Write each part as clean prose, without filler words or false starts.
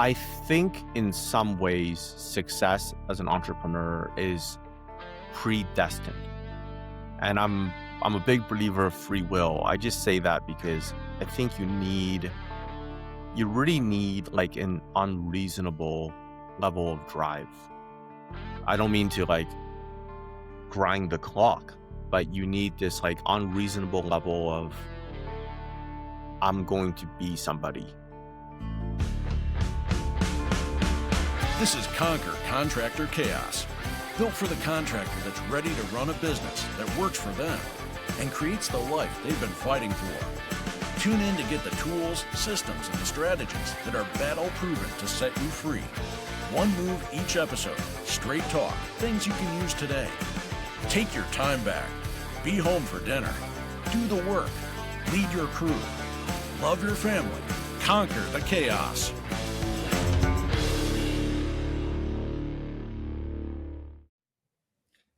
I think in some ways, success as an entrepreneur is predestined. And I'm a big believer of free will. I just say that because I think you really need like an unreasonable level of drive. I don't mean to like grind the clock, but you need this like unreasonable level of I'm going to be somebody. This is Conquer Contractor Chaos, built for the contractor that's ready to run a business that works for them and creates the life they've been fighting for. Tune in to get the tools, systems, and strategies that are battle-proven to set you free. One move each episode, straight talk, things you can use today. Take your time back, be home for dinner, do the work, lead your crew, love your family, conquer the chaos.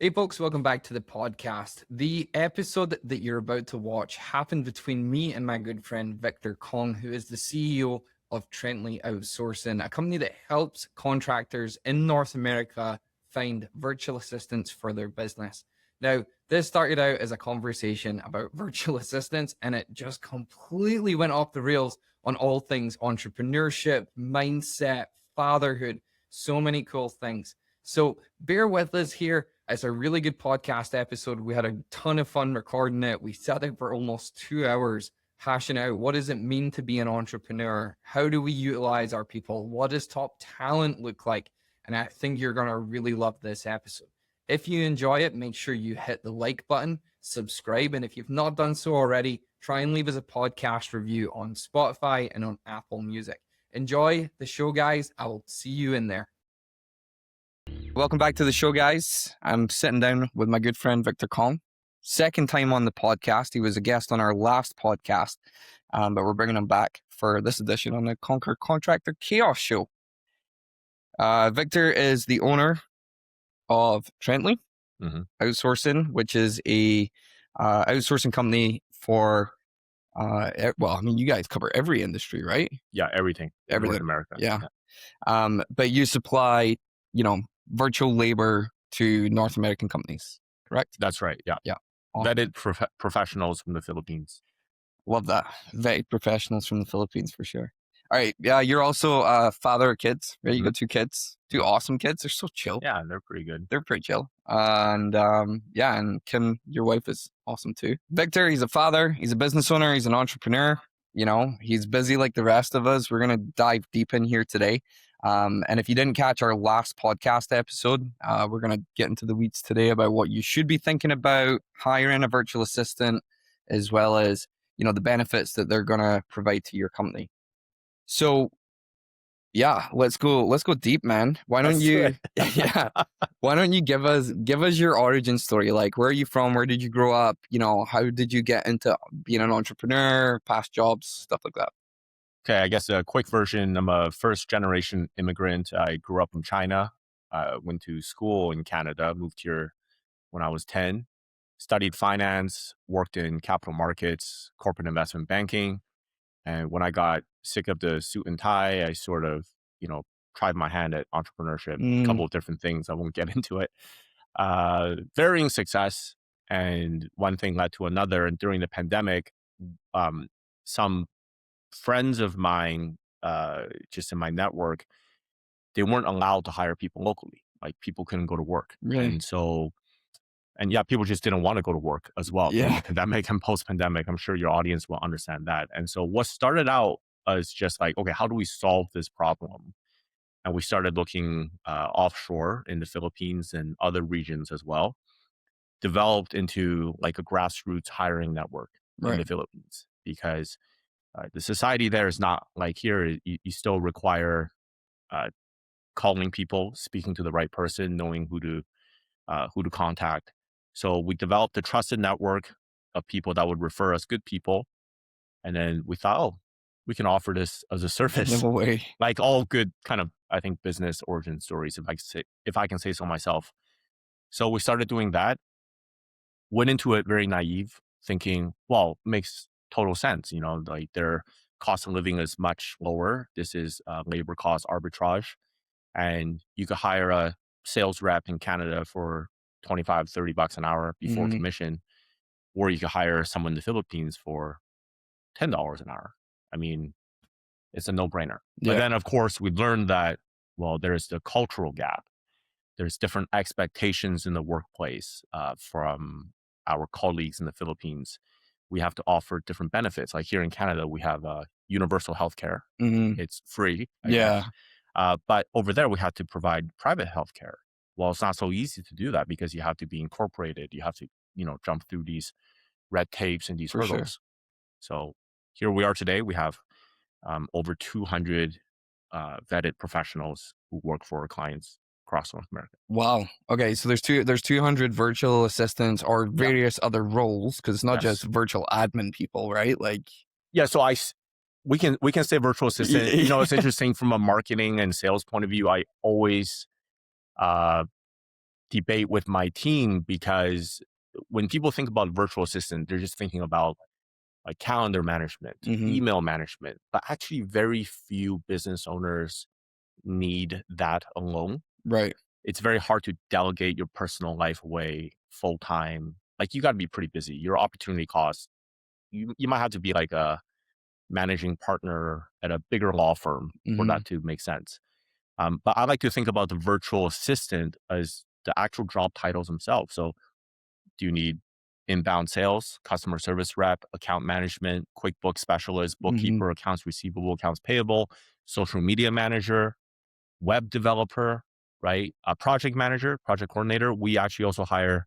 Hey folks, welcome back to the podcast. The episode that you're about to watch happened between me and my good friend Victor Kong, who is the CEO of Treantly Outsourcing, a company that helps contractors in North America find virtual assistants for their business. Now, this started out as a conversation about virtual assistants, and it just completely went off the rails on all things entrepreneurship, mindset, fatherhood, so many cool things. So bear with us here. It's a really good podcast episode. We had a ton of fun recording it. We sat there for almost 2 hours hashing out what does it mean to be an entrepreneur? How do we utilize our people? What does top talent look like? And I think you're going to really love this episode. If you enjoy it, make sure you hit the like button, subscribe, and if you've not done so already, try and leave us a podcast review on Spotify and on Apple Music. Enjoy the show, guys. I will see you in there. Welcome back to the show, guys. I'm sitting down with my good friend, Victor Kong. Second time on the podcast. He was a guest on our last podcast, but we're bringing him back for this edition on the Conquer Contractor Chaos Show. Victor is the owner of Treantly Outsourcing, which is a outsourcing company for, you guys cover every industry, right? Yeah, everything. North America. Yeah. But you supply, virtual labor to North American companies, correct? That's right. Yeah. Yeah. Awesome. Vetted professionals from the Philippines. Love that. Vetted professionals from the Philippines for sure. All right. Yeah. You're also a father of kids, right? You got 2 kids, 2 awesome kids. They're so chill. Yeah, they're pretty good. They're pretty chill. And and Kim, your wife, is awesome too. Victor, he's a father. He's a business owner. He's an entrepreneur. He's busy like the rest of us. We're going to dive deep in here today. And if you didn't catch our last podcast episode, we're going to get into the weeds today about what you should be thinking about hiring a virtual assistant, as well as, the benefits that they're going to provide to your company. So yeah, let's go deep, man. Why don't you give us your origin story? Like, where are you from? Where did you grow up? How did you get into being an entrepreneur, past jobs, stuff like that? Okay, I guess a quick version. I'm a first-generation immigrant. I grew up in China, went to school in Canada, moved here when I was 10, studied finance, worked in capital markets, corporate investment banking. And when I got sick of the suit and tie, I sort of, tried my hand at entrepreneurship, a couple of different things. I won't get into it. Varying success. And one thing led to another. And during the pandemic, some friends of mine, just in my network, they weren't allowed to hire people locally. Like, people couldn't go to work. Really? And people just didn't want to go to work as well. Yeah. During the pandemic and post-pandemic, I'm sure your audience will understand that. And so what started out as just like, okay, how do we solve this problem? And we started looking offshore in the Philippines and other regions as well, developed into like a grassroots hiring network in the Philippines, because the society there is not like here. You still require calling people, speaking to the right person, knowing who to contact. So we developed a trusted network of people that would refer us good people. And then we thought, we can offer this as a service. No way. Like all good kind of, I think, business origin stories, if I can say so myself. So we started doing that, went into it very naive, thinking, well, makes total sense. Like, they're cost of living is much lower. This is labor cost arbitrage. And you could hire a sales rep in Canada for 25, $30 an hour before Mhm. commission, or you could hire someone in the Philippines for $10 an hour. I mean, it's a no-brainer. But Yeah. then, of course, we learned that, well, there's the cultural gap. There's different expectations in the workplace from our colleagues in the Philippines. We have to offer different benefits. Like here in Canada, we have universal healthcare. Mhm. It's free, I Yeah. guess. But over there, we have to provide private healthcare. Well, it's not so easy to do that because you have to be incorporated. You have to, jump through these red tapes and these For sure. hurdles. So here we are today. We have over 200 vetted professionals who work for our clients across North America. Wow. Okay, so there's 200 virtual assistants or Yeah. various other roles because it's not just Yes. virtual admin people, right? Like, Yeah. So we can say virtual assistant. It's interesting from a marketing and sales point of view. I always uh, debate with my team because when people think about virtual assistant, they're just thinking about like calendar management, Mhm. email management, but actually very few business owners need that alone. Right. It's very hard to delegate your personal life away full time. Like you got to be pretty busy. Your opportunity cost, you might have to be like a managing partner at a bigger law firm for Mhm. that to make sense. But I like to think about the virtual assistant as the actual job titles themselves. So do you need inbound sales, customer service rep, account management, QuickBooks specialist, Mhm. bookkeeper, accounts receivable, accounts payable, social media manager, web developer, right? A project manager, project coordinator. We actually also hire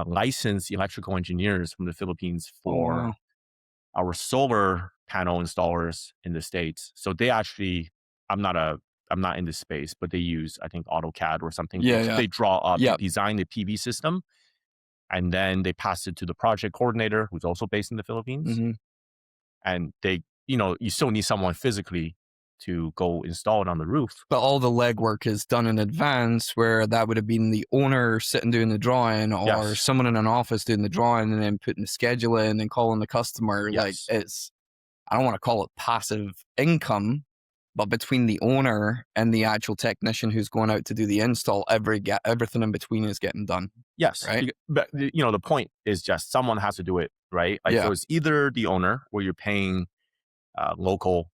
licensed electrical engineers from the Philippines Oh, for wow. our solar panel installers in the States. So they actually, I'm not a, I'm not in this space, but they use, I think, AutoCAD or something. Yeah, yeah. They draw up, they Yep. design the PV system, and then they pass it to the project coordinator, who's also based in the Philippines. Mhm. And they, you still need someone physically to go install it on the roof. But all the legwork is done in advance, where that would have been the owner sitting doing the drawing or Yes. someone in an office doing the drawing and then putting the schedule in and calling the customer. Like, Yes. it's, I don't want to call it passive income, but between the owner and the actual technician who's going out to do the install, everything in between is getting done, Yes. right? But, the point is just someone has to do it, right? Like, Yeah. so it's either the owner or you're paying local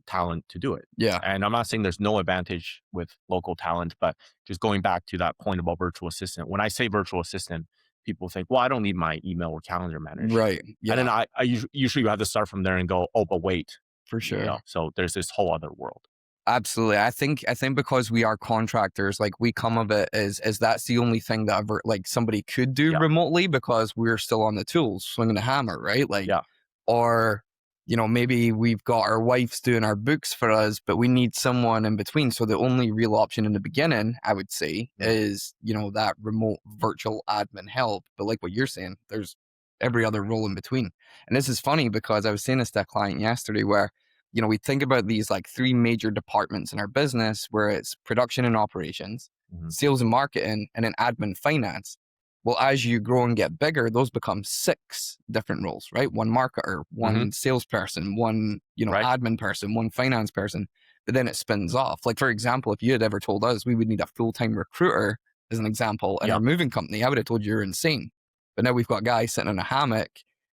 talent to do it. Yeah. And I'm not saying there's no advantage with local talent, but just going back to that point about virtual assistant, when I say virtual assistant, people think, well, I don't need my email or calendar managed. Right. And then Yeah. I usually have to start from there and go, oh, but wait, For sure. so there's this whole other world. Absolutely. I think because we are contractors, like we come of it as that's the only thing that ever like somebody could do Yeah. remotely because we're still on the tools, swinging the hammer, right? Like, Yeah. or maybe we've got our wives doing our books for us, but we need someone in between. So the only real option in the beginning, I would say, Yeah. is that remote virtual admin help. But like what you're saying, there's every other role in between. And this is funny because I was saying this to a client yesterday where we think about these like three major departments in our business where it's production and operations, Mhm. sales and marketing, and then admin finance. Well, as you grow and get bigger, those become 6 different roles, right? One marketer, one salesperson, one, Right. admin person, one finance person. But then it spins off. Like, for example, if you had ever told us we would need a full-time recruiter, as an example, in Yeah. our moving company, I would have told you you're insane. But now we've got a guy sitting in a hammock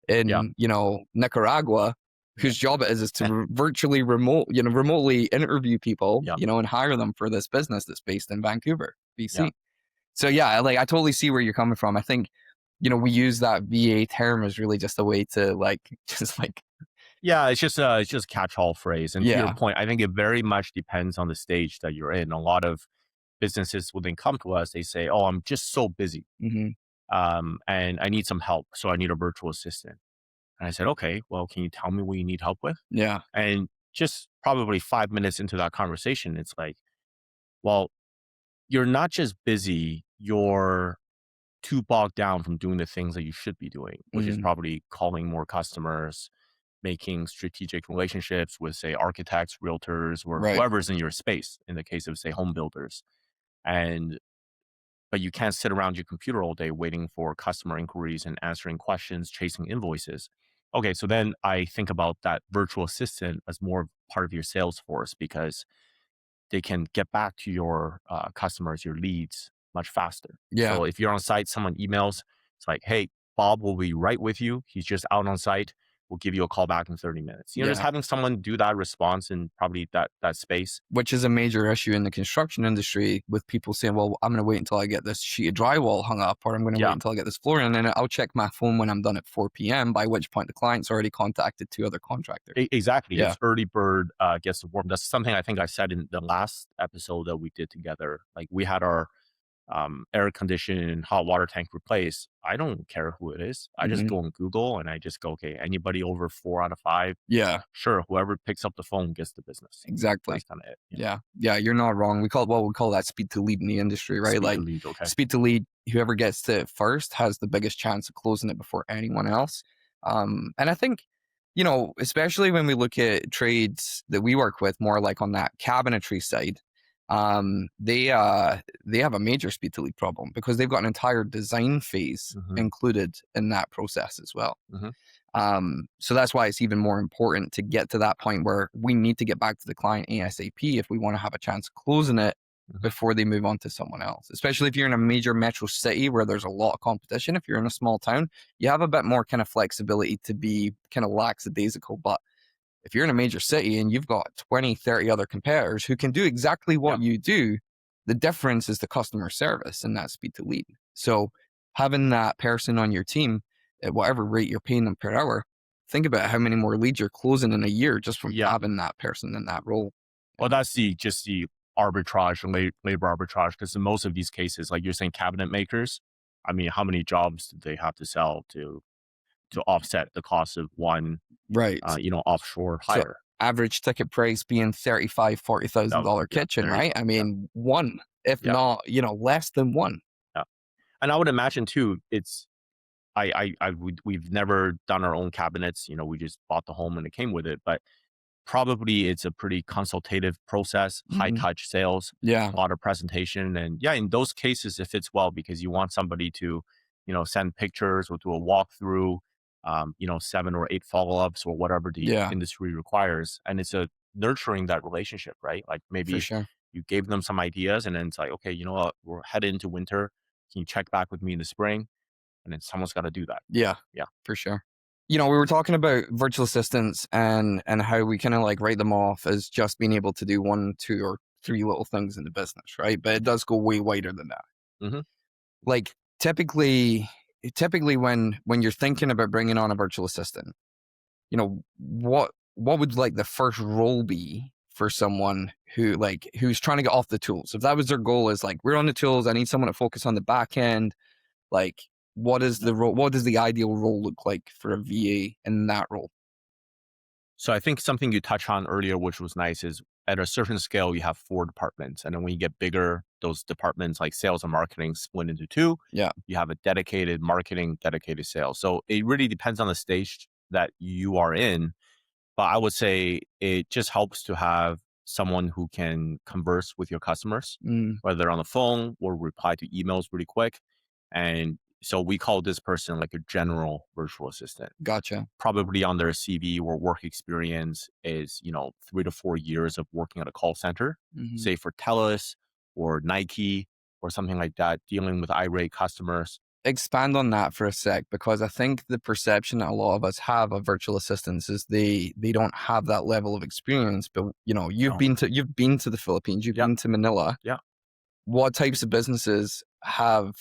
Yeah. in, Nicaragua whose job it is to virtually remotely interview people, Yeah. and hire them for this business that's based in Vancouver, BC. Yeah. So yeah, like I totally see where you're coming from. I think, we use that VA term as really just a way to like, just like, Yeah, it's just a catch-all phrase. And to your yeah. point, I think it very much depends on the stage that you're in. A lot of businesses, when they come to us, they say, "Oh, I'm just so busy, Hmm. and I need some help, so I need a virtual assistant." And I said, "Okay, well, can you tell me what you need help with?" Yeah. And just probably 5 minutes into that conversation, it's like, "Well, you're not just busy; you're too bogged down from doing the things that you should be doing, which is Hmm. probably calling more customers, making strategic relationships with, say, architects, realtors, or Right. whoever's in your space, in the case of, say, home builders. And but you can't sit around your computer all day waiting for customer inquiries and answering questions, chasing invoices. Okay, so then I think about that virtual assistant as more part of your sales force because they can get back to your customers, your leads much faster. Yeah. So if you're on site, someone emails, it's like, hey, Bob will be right with you. He's just out on site. We'll give you a call back in 30 minutes. Just Yeah. having someone do that response in probably that space. Which is a major issue in the construction industry with people saying, well, I'm going to wait until I get this sheet of drywall hung up, or I'm going to wait Yeah, until I get this floor, and then I'll check my phone when I'm done at 4 p.m., by which point the client's already contacted two other contractors. exactly. Yeah. It's early bird gets the worm. That's something I think I said in the last episode that we did together. Like we had our air conditioned hot water tank replaced. I don't care who it is. I just Hmm. go on Google and I just go, okay, anybody over 4 out of 5, Yeah, sure, whoever picks up the phone gets the business. exactly. That's kind of it. Yeah. Yeah. Yeah. You're not wrong. We call that speed to lead in the industry, right? Speed to Like lead. Okay. speed to lead, whoever gets to it first has the biggest chance of closing it before anyone else. And I think, especially when we look at trades that we work with more like on that cabinetry side, they have a major speed to lead problem because they've got an entire design phase Hmm. included in that process as well. Hmm. So that's why it's even more important to get to that point where we need to get back to the client ASAP if we want to have a chance of closing it Hmm. before they move on to someone else. Especially if you're in a major metro city where there's a lot of competition. If you're in a small town, you have a bit more kind of flexibility to be kind of lackadaisical. But if you're in a major city and you've got 20, 30 other competitors who can do exactly Yeah. what you do, the difference is the customer service and that speed to lead. So having that person on your team at whatever rate you're paying them per hour, think about how many more leads you're closing in a year just from Yeah. having that person in that role. Well, that's just the arbitrage and labor arbitrage because in most of these cases, like you're saying, cabinet makers. I mean, how many jobs do they have to sell to offset the cost of one, Right. offshore So hire? average ticket price being $35,000, $40,000 Yeah, kitchen, there you right? go. I Yeah, mean, one, if yeah, not, less than one. yeah. And I would imagine too, it's we've never done our own cabinets. We just bought the home and it came with it. But probably it's a pretty consultative process, high Mhm. touch sales, Yeah. a lot of presentation, and yeah, in those cases it fits well because you want somebody to, send pictures or do a walkthrough, 7 or 8 follow-ups or whatever the Yeah. industry requires, and it's a nurturing that relationship, right? Like For maybe sure. you gave them some ideas, and then it's like, okay, you know what, we're headed into winter. Can you check back with me in the spring? And then someone's got to do that. Yeah, Yeah. for sure. We were talking about virtual assistants and how we kind of like write them off as just being able to do one, two, or three little things in the business, right? But it does go way wider than that. Hmm. Like typically when you're thinking about bringing on a virtual assistant, what would like the first role be for someone who's trying to get off the tools? If that was their goal, is like we're on the tools, I need someone to focus on the back end. Like, what is the role? What does the ideal role look like for a VA in that role? So I think something you touched on earlier, which was nice, is at a certain scale, you have 4 departments. And then when you get bigger, those departments like sales and marketing split into two. Yeah. You have a dedicated marketing, dedicated sales. So it really depends on the stage that you are in. But I would say it just helps to have someone who can converse with your customers, Mm, whether they're on the phone or reply to emails really quick. And so we call this person like a general virtual assistant. gotcha. Probably on their CV or work experience is, 3 to 4 years of working at a call center, Hmm. say for TELUS or Nike or something like that, dealing with irate customers. Expand on that for a sec, because I think the perception that a lot of us have of virtual assistants is they don't have that level of experience. But you've No. been to the Philippines, you've Yeah. been to Manila. Yeah. What types of businesses have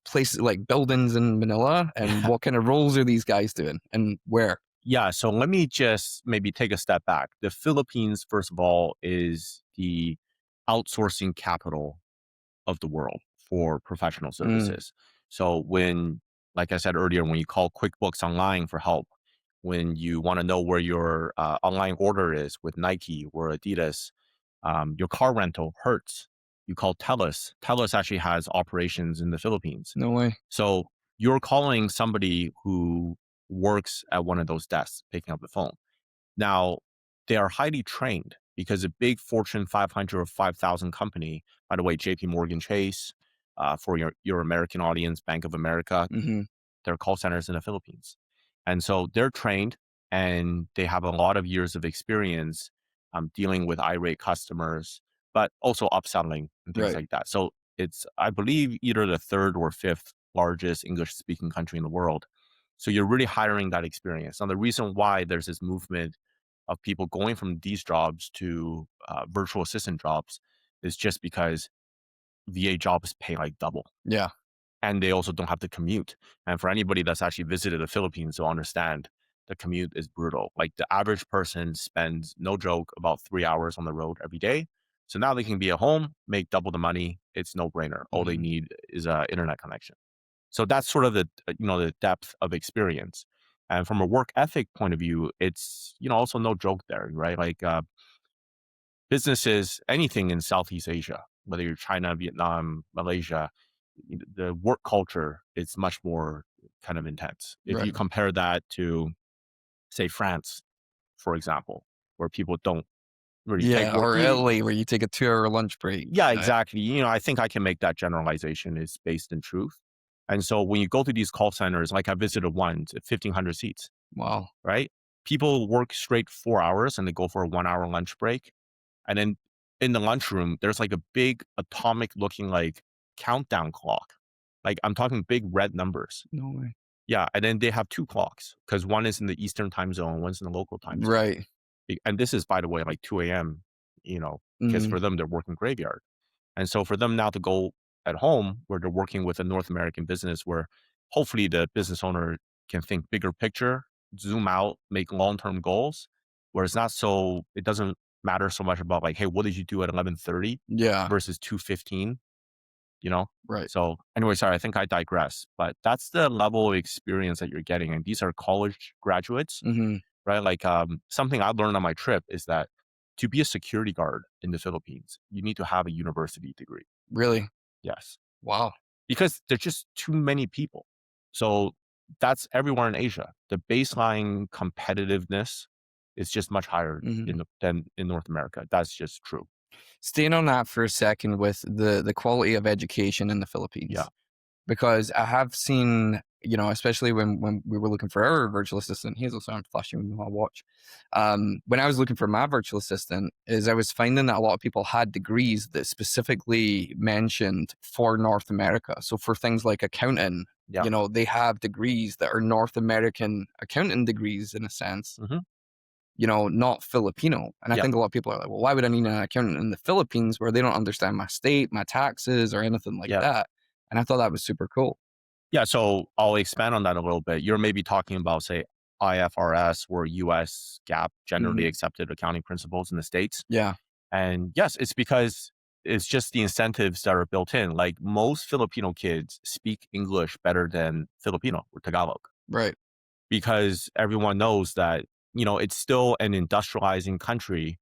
places like buildings in Manila, and what kind of roles are these guys doing, and where? Yeah. So let me just maybe take a step back. The Philippines, first of all, is the outsourcing capital of the world for professional Mm, services. So like I said earlier, when you call QuickBooks Online for help, when you want to know where your online order is with Nike or Adidas, your car rental Hertz, you call TELUS. TELUS actually has operations in the Philippines. no way. So you're calling somebody who works at one of those desks, picking up the phone. Now, they are highly trained because a big Fortune 500 or 5,000 company, by the way, JP Morgan Chase, for your American audience, Bank of America, Hmm. their call centers in the Philippines. And so they're trained and they have a lot of years of experience dealing with irate customers, but also upselling and things Right. like that. So it's, I believe, either the third or fifth largest English speaking country in the world. So you're really hiring that experience. And the reason why there's this movement of people going from these jobs to virtual assistant jobs is just because VA jobs pay like double, Yeah. and they also don't have to commute. And for anybody that's actually visited the Philippines, they'll understand the commute is brutal. Like the average person spends, no joke, about 3 hours on the road every day. So now they can be at home, make double the money. It's no brainer. All they Mhm. need is a internet connection. So that's sort of the the depth of experience. And from a work ethic point of view, it's also no joke there, right? Like businesses, anything in Southeast Asia, whether you're China, Vietnam, Malaysia, the work culture is much more kind of intense. If you Right. compare that to, say, France, for example, where people don't really take Yeah, work. or Italy where you take a 2-hour lunch break. Yeah, exactly. I think I can make that generalization. It's based in truth. And so when you go to these call centers, like I visited one at 1,500 seats, Wow. right? People work straight 4 hours and they go for a 1 hour lunch break. And then in the lunchroom, there's like a big atomic looking like countdown clock. Like I'm talking big red numbers. No way. Yeah. And then they have two clocks because one is in the Eastern time zone, one's in the local time zone. Right. And this is, by the way, like 2 a.m., because Mhm. for them, they're working graveyard. And so for them now to go at home where they're working with a North American business where hopefully the business owner can think bigger picture, zoom out, make long-term goals, where it's not so, it doesn't matter so much about like, hey, what did you do at 11:30 Yeah. versus 2:15, you know? Right. So anyway, sorry, I think I digress, but that's the level of experience that you're getting. And these are college graduates, Mhm. right? Like something I learned on my trip is that to be a security guard in the Philippines, you need to have a university degree. Really? Yes. Wow. Because there's just too many people. So that's everywhere in Asia. The baseline competitiveness is just much higher Mhm. than in North America. That's just true. Staying on that for a second with the quality of education in the Yeah. Philippines, because I have seen, especially when we were looking for our virtual assistant, Hazel, so I'm flashing with my watch. When I was looking for my virtual assistant, is I was finding that a lot of people had degrees that specifically mentioned for North America. So for things like accounting, Yeah. they have degrees that are North American accounting degrees in a sense, Hmm. not Filipino. And I Yeah. think a lot of people are like, well, why would I need an accountant in the Philippines where they don't understand my state, my taxes, or anything like Yeah. that? And I thought that was super cool. Yeah. So I'll expand on that a little bit. You're maybe talking about, say, IFRS or US GAAP, generally Mhm. accepted accounting principles in the States. Yeah. And yes, it's because it's just the incentives that are built in. Like most Filipino kids speak English better than Filipino or Tagalog Right. because everyone knows that, it's still an industrializing country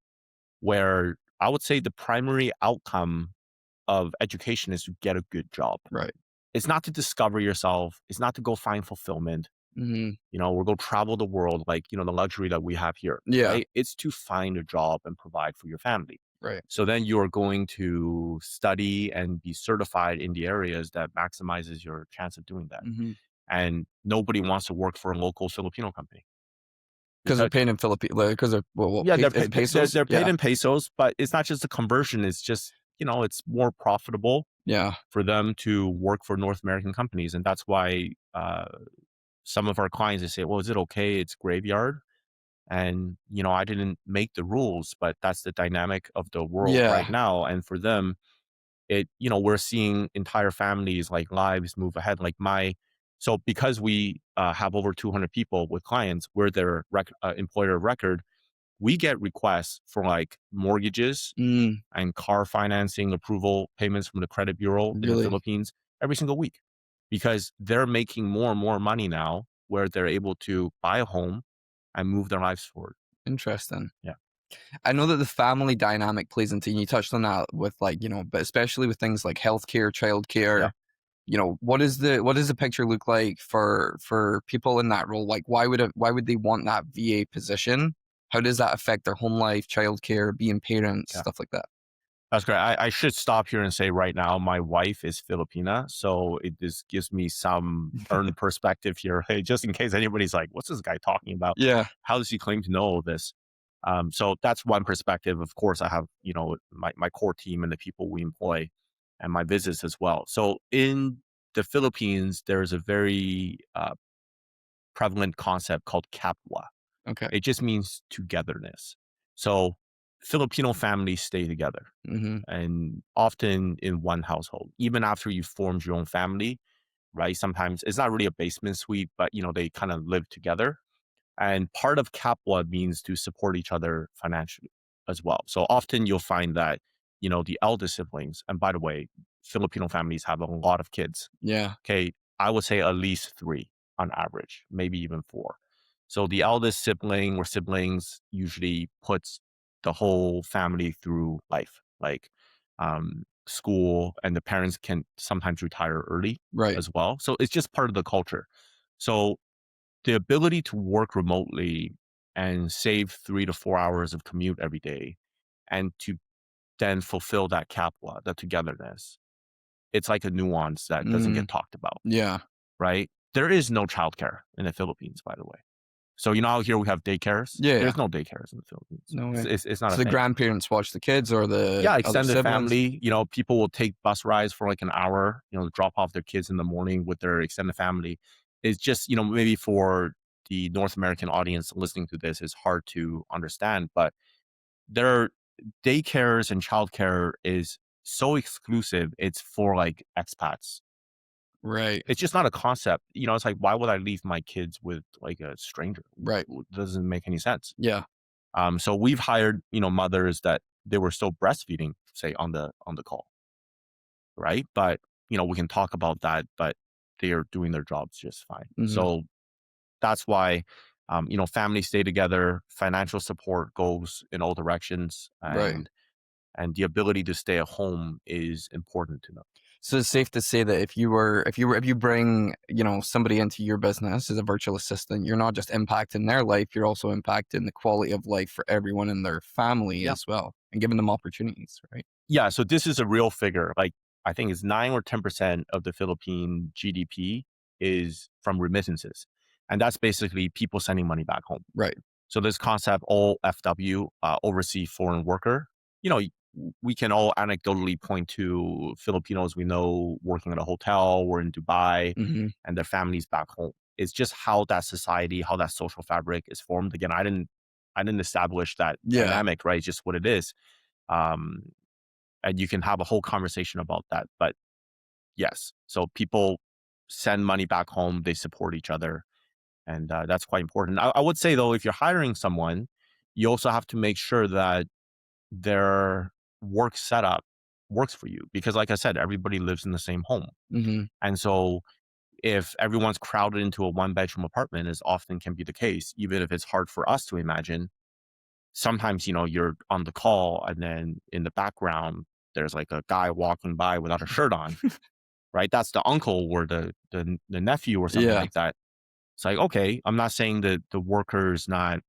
where I would say the primary outcome of education is to get a good job. Right. It's not to discover yourself. It's not to go find fulfillment, Mhm. or go travel the world like, the luxury that we have here, Yeah. right? It's to find a job and provide for your family. Right. So then you're going to study and be certified in the areas that maximizes your chance of doing that. Mhm. And nobody wants to work for a local Filipino company Because they're because paying in Philippine, because of yeah, pesos. they're paid Yeah. in pesos, but it's not just the conversion. It's just, it's more profitable Yeah. for them to work for North American companies. And that's why some of our clients, they say, well, is it okay? It's graveyard. And, I didn't make the rules, but that's the dynamic of the world right Yeah. now. And for them, we're seeing entire families, like lives move ahead. So because we have over 200 people with clients, we're their employer of record, we get requests for like mortgages Mm, and car financing approval payments from the credit bureau in the really Philippines every single week because they're making more and more money now where they're able to buy a home and move their lives forward. interesting. Yeah. I know that the family dynamic plays into, and you touched on that with like, but especially with things like healthcare, Yeah. childcare, what does the picture look like for people in that role? Like why would they want that VA position? How does that affect their home life, childcare, being parents, Yeah. stuff like that? That's great. I should stop here and say right now, my wife is Filipina, so it just gives me some earned perspective here. Hey, just in case anybody's like, "What's this guy talking about? Yeah. How does he claim to know all this?" So that's one perspective. Of course, I have my core team and the people we employ, and my visits as well. So in the Philippines, there's a very prevalent concept called kapwa. Okay. It just means togetherness. So Filipino families stay together Hmm. and often in one household, even after you formed your own family, right? Sometimes it's not really a basement suite, but they kind of live together. And part of Capwa means to support each other financially as well. So often you'll find that, the eldest siblings, and by the way, Filipino families have a lot of kids. Yeah. Okay. I would say at least three on average, maybe even four. So the eldest sibling or siblings usually puts the whole family through life, like school, and the parents can sometimes retire early Right. as well. So it's just part of the culture. So the ability to work remotely and save 3 to 4 hours of commute every day and to then fulfill that capwa, that togetherness, it's like a nuance that doesn't Mm, get talked about, yeah. right? There is no childcare in the Philippines, by the way. So, out here we have daycares. Yeah. Yeah. There's no daycares in the Philippines. No It's, way. it's, it's not a So the thing. grandparents watch the kids or the Yeah, other extended siblings? family, people will take bus rides for like an hour, drop off their kids in the morning with their extended family. It's just, maybe for the North American audience listening to this, it's hard to understand, but their daycares and childcare is so exclusive. It's for like expats. Right. It's just not a concept. It's like, why would I leave my kids with like a stranger? Right. It doesn't make any sense. Yeah. So we've hired, mothers that they were still breastfeeding, say on the call, right? But we can talk about that, but they are doing their jobs just fine. Hmm. So that's why, families stay together, financial support goes in all directions, Right. and the ability to stay at home is important to them. So it's safe to say that if you bring, somebody into your business as a virtual assistant, you're not just impacting their life, you're also impacting the quality of life for everyone in their family Yeah. as well and giving them opportunities, right? Yeah. So this is a real figure. Like I think it's 9 or 10% of the Philippine GDP is from remittances. And that's basically people sending money back home. Right. So this concept, all FW, overseas foreign worker, you know, we can all anecdotally point to Filipinos we know working at a hotel or in Dubai Hmm. and their families back home. It's just how that society, how that social fabric is formed. Again, I didn't establish that Yeah. dynamic, right? It's just what it is. Um, and you can have a whole conversation about that. But yes, so people send money back home, they support each other, and that's quite important. I would say though, if you're hiring someone, you also have to make sure that their work setup works for you because, like I said, everybody lives in the same home, Hmm. and so if everyone's crowded into a one-bedroom apartment, as often can be the case, even if it's hard for us to imagine, sometimes you're on the call and then in the background there's like a guy walking by without a shirt on, right? That's the uncle or the nephew or something Yeah. like that. It's like, okay, I'm not saying that the worker is not,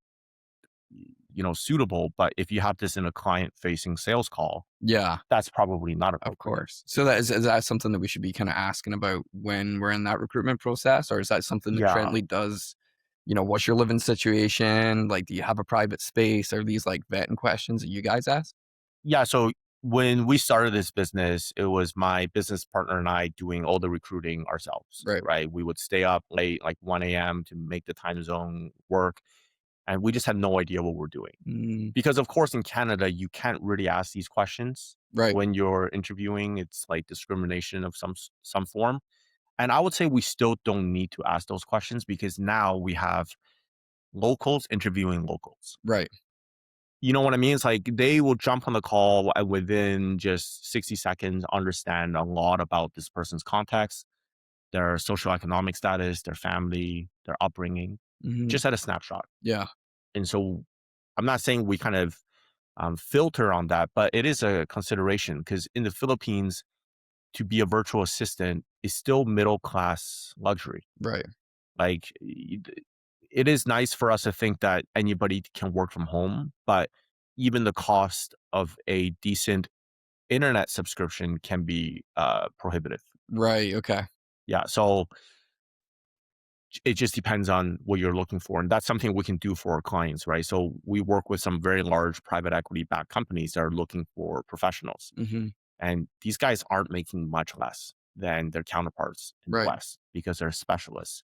suitable, but if you have this in a client facing sales call, Yeah. that's probably not Of appropriate. course. So is that something that we should be kind of asking about when we're in that recruitment process, or is that something that Yeah. Treantly does? What's your living situation? Like, do you have a private space? Are these like vetting questions that you guys ask? Yeah. So when we started this business, it was my business partner and I doing all the recruiting ourselves, Right. right? We would stay up late, like 1 a.m. to make the time zone work. And we just had no idea what we're doing. Mm, Because of course in Canada, you can't really ask these questions right. when you're interviewing. It's like discrimination of some form. And I would say we still don't need to ask those questions because now we have locals interviewing locals. Right. You know what I mean? It's like they will jump on the call and within just 60 seconds, understand a lot about this person's context, their socioeconomic status, their family, their upbringing, Hmm. just at a snapshot. Yeah. And so I'm not saying we kind of filter on that, but it is a consideration because in the Philippines, to be a virtual assistant is still middle class luxury. Right. Like it is nice for us to think that anybody can work from home, but even the cost of a decent internet subscription can be prohibitive. Right. Okay. Yeah. So it just depends on what you're looking for. And that's something we can do for our clients, right? So we work with some very large private equity backed companies that are looking for professionals. Mm-hmm. And these guys aren't making much less than their counterparts in the Right. West because they're specialists.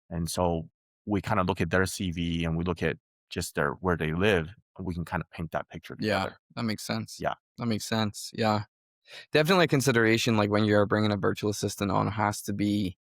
And so we kind of look at their CV and we look at just their where they live, and we can kind of paint that picture Yeah. together. That makes sense. Yeah. That makes sense. Yeah. Definitely a consideration, like when you're bringing a virtual assistant on, has to be,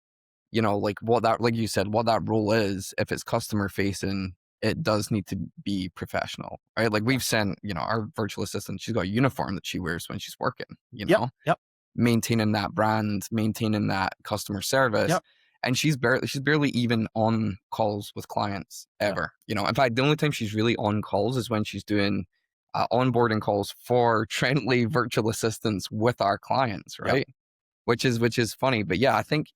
like what that, like you said, what that role is. If it's customer facing, it does need to be professional, right? Like Yeah. we've sent, our virtual assistant, she's got a uniform that she wears when she's working, Yep. Yep. maintaining that brand, maintaining that customer service. Yep. And she's barely even on calls with clients Yeah. ever. In fact, the only time she's really on calls is when she's doing onboarding calls for Treantly virtual assistants with our clients, Yep. right? Which is funny. But yeah, I think,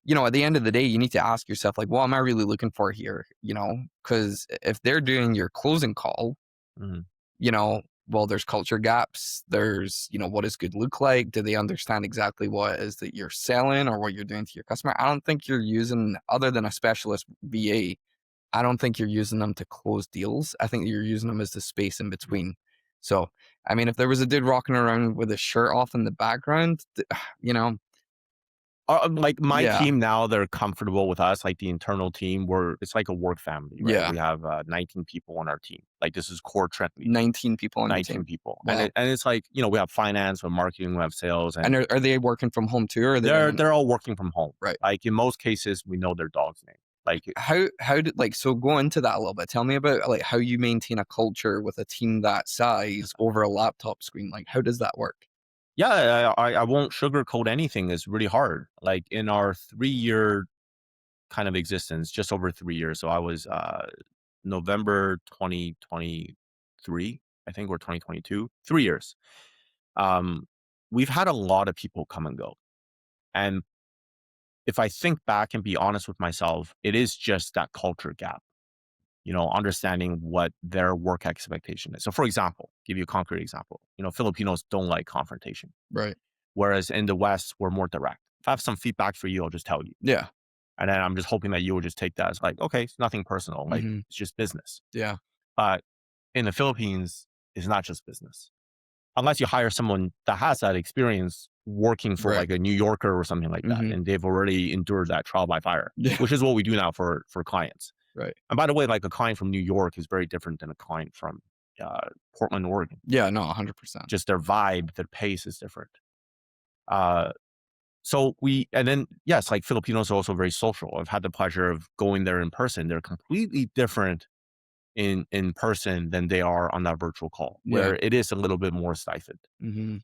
at the end of the day, you need to ask yourself, like, what am I really looking for here? Because if they're doing your closing call, Mhm. well, there's culture gaps. There's, what does good look like? Do they understand exactly what it is that you're selling or what you're doing to your customer? I don't think you're using, other than a specialist VA, I don't think you're using them to close deals. I think you're using them as the space in between. So, I mean, if there was a dude walking around with his shirt off in the background, Like my yeah, team now, they're comfortable with us, like the internal team. It's like a work family, right? yeah, We have 19 people on our team. Like this is core Treantly, 19 people on your 19 team. people, and Wow. it's like we have finance, we have marketing, we have sales, And and are they working from home too, or are they they're all working from home. right? Like in most cases, we know their dog's name. Like How did, like, so go into that a little bit. Tell me about, like, how you maintain a culture with a team that size over a laptop screen. Like, how does that work? yeah, I won't sugarcoat anything. It's really hard. Like in our 3-year kind of existence, just over 3 years. So I was November 2023, I think, or 2022, 3 years. Um, we've had a lot of people come and go. And if I think back and be honest with myself, it is just that culture gap, understanding what their work expectation is. So, for example, give you a concrete example, Filipinos don't like confrontation, Right. whereas in the West, we're more direct. If I have some feedback for you, I'll just tell you. Yeah. And then I'm just hoping that you will just take that as like, okay, it's nothing personal. Like, Hmm. it's just business. Yeah. But in the Philippines, it's not just business. Unless you hire someone that has that experience working for Right. like a New Yorker or something like that, Hmm. and they've already endured that trial by fire, Yeah. which is what we do now for clients. Right. And by the way, like a client from New York is very different than a client from Portland, Oregon. Yeah. No, 100%. Just their vibe, their pace is different. Uh, and then, yes, like Filipinos are also very social. I've had the pleasure of going there in person. They're completely different in person than they are on that virtual call, Yeah. where it is a little bit more stifled. Hmm.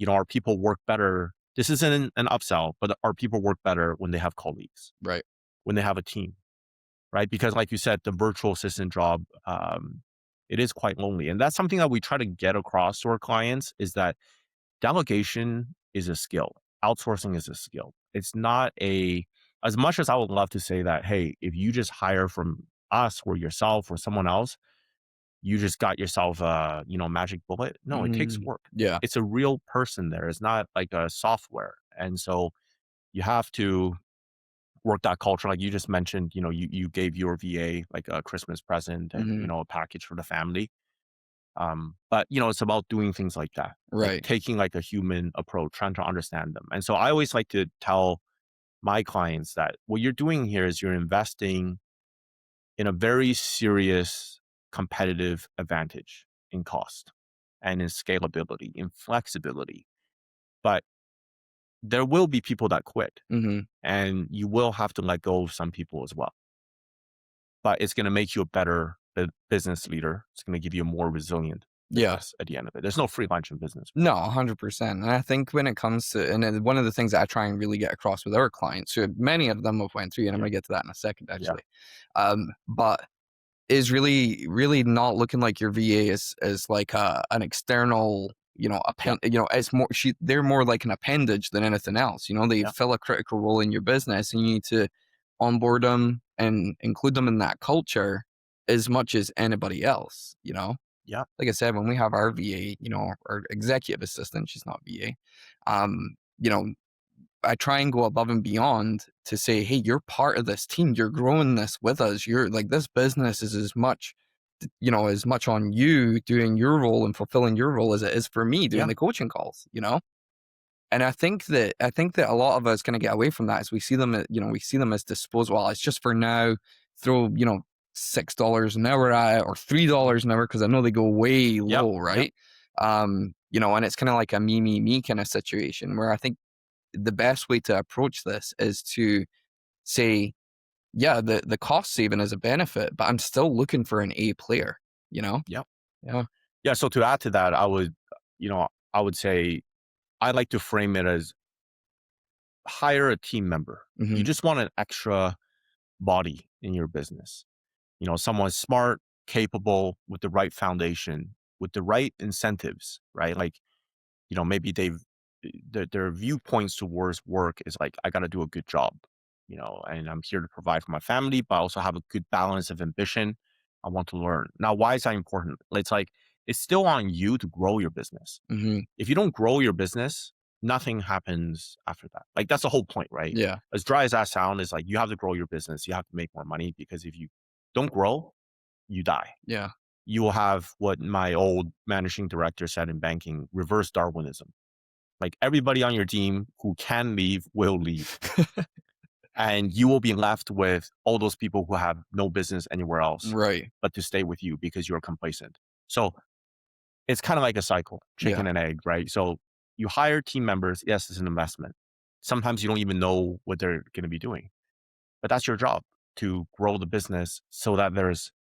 Our people work better. This isn't an upsell, but our people work better when they have colleagues, Right. when they have a team, right? Because like you said, the virtual assistant job, it is quite lonely. And that's something that we try to get across to our clients is that delegation is a skill. Outsourcing is a skill. It's not as much as I would love to say that, hey, if you just hire from us or yourself or someone else, you just got yourself a, magic bullet. No, it takes Hmm. work. Yeah. It's a real person there. It's not like a software. And so you have to work that culture. Like you just mentioned, you gave your VA like a Christmas present and, Hmm. a package for the family. But it's about doing things like that, like Right. taking like a human approach, trying to understand them. And so I always like to tell my clients that what you're doing here is you're investing in a very serious competitive advantage in cost and in scalability, in flexibility. But there will be people that quit Hmm. and you will have to let go of some people as well. But it's going to make you a better business leader. It's going to give you a more resilient Yeah. business at the end of it. There's no free lunch in business. No, 100%. And I think when it comes to, and then one of the things that I try and really get across with our clients, who many of them have went through, and I'm Yeah. going to get to that in a second, Yeah. actually. But is really, really not looking like your VA is like an external, it's more, they're more like an appendage than anything else. They Yeah. fill a critical role in your business, and you need to onboard them and include them in that culture as much as anybody else. Yeah. Like I said, when we have our VA, our executive assistant, she's not VA, um, you know, I try and go above and beyond to say, hey, you're part of this team. You're growing this with us. You're like, this business is as much, as much on you doing your role and fulfilling your role as it is for me doing Yeah. the coaching calls. And I think that a lot of us kind of get away from that as we see them, we see them as disposable. Well, it's just for now. Throw, $6 an hour at it or $3 an hour because I know they go way Yep. low, Yep. right? And it's kind of like a me kind of situation where I think the best way to approach this is to say, yeah, the cost saving is a benefit, but I'm still looking for an A player, you know? Yep. Yeah. Yeah. So to add to that, I would say I like to frame it as hire a team member. You Hmm. just want an extra body in your business. Someone smart, capable, with the right foundation, with the right incentives, right? Like, maybe their viewpoints towards work is like, I got to do a good job, and I'm here to provide for my family, but I also have a good balance of ambition. I want to learn. Now, why is that important? It's like, it's still on you to grow your business. Hmm. If you don't grow your business, nothing happens after that. Like, that's the whole point, right? Yeah. As dry as that sound is, like, you have to grow your business. You have to make more money, because if you don't grow, you die. Yeah. You will have what my old managing director said in banking, reverse Darwinism. Like, everybody on your team who can leave will leave. And you will be left with all those people who have no business anywhere else Right. but to stay with you because you're complacent. So it's kind of like a cycle, Yeah. chicken and egg, right? So you hire team members. Yes, it's an investment. Sometimes you don't even know what they're going to be doing, but that's your job, to grow the business so that there's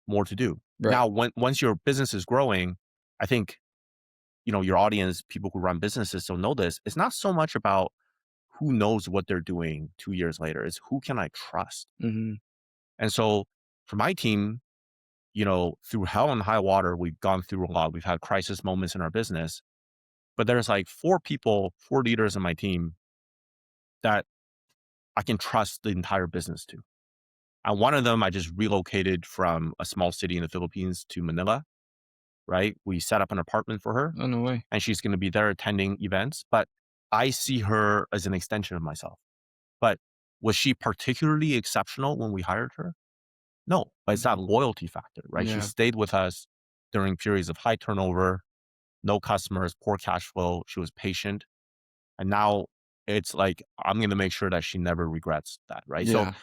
more to do. Right. Now, once your business is growing, I think, your audience, people who run businesses don't know this. It's not so much about who knows what they're doing 2 years later. It's who can I trust? Hmm. And so for my team, through hell and high water, we've gone through a lot. We've had crisis moments in our business, but there's like 4 leaders in my team that I can trust the entire business to. And one of them, I just relocated from a small city in the Philippines to Manila, right? We set up an apartment for her, Oh, no way. and she's going to be there attending events, but I see her as an extension of myself. But was she particularly exceptional when we hired her? No, but it's that loyalty factor, right? She Yeah. stayed with us during periods of high turnover, no customers, poor cash flow. She was patient. And now it's like, I'm going to make sure that she never regrets that, right? So Yeah.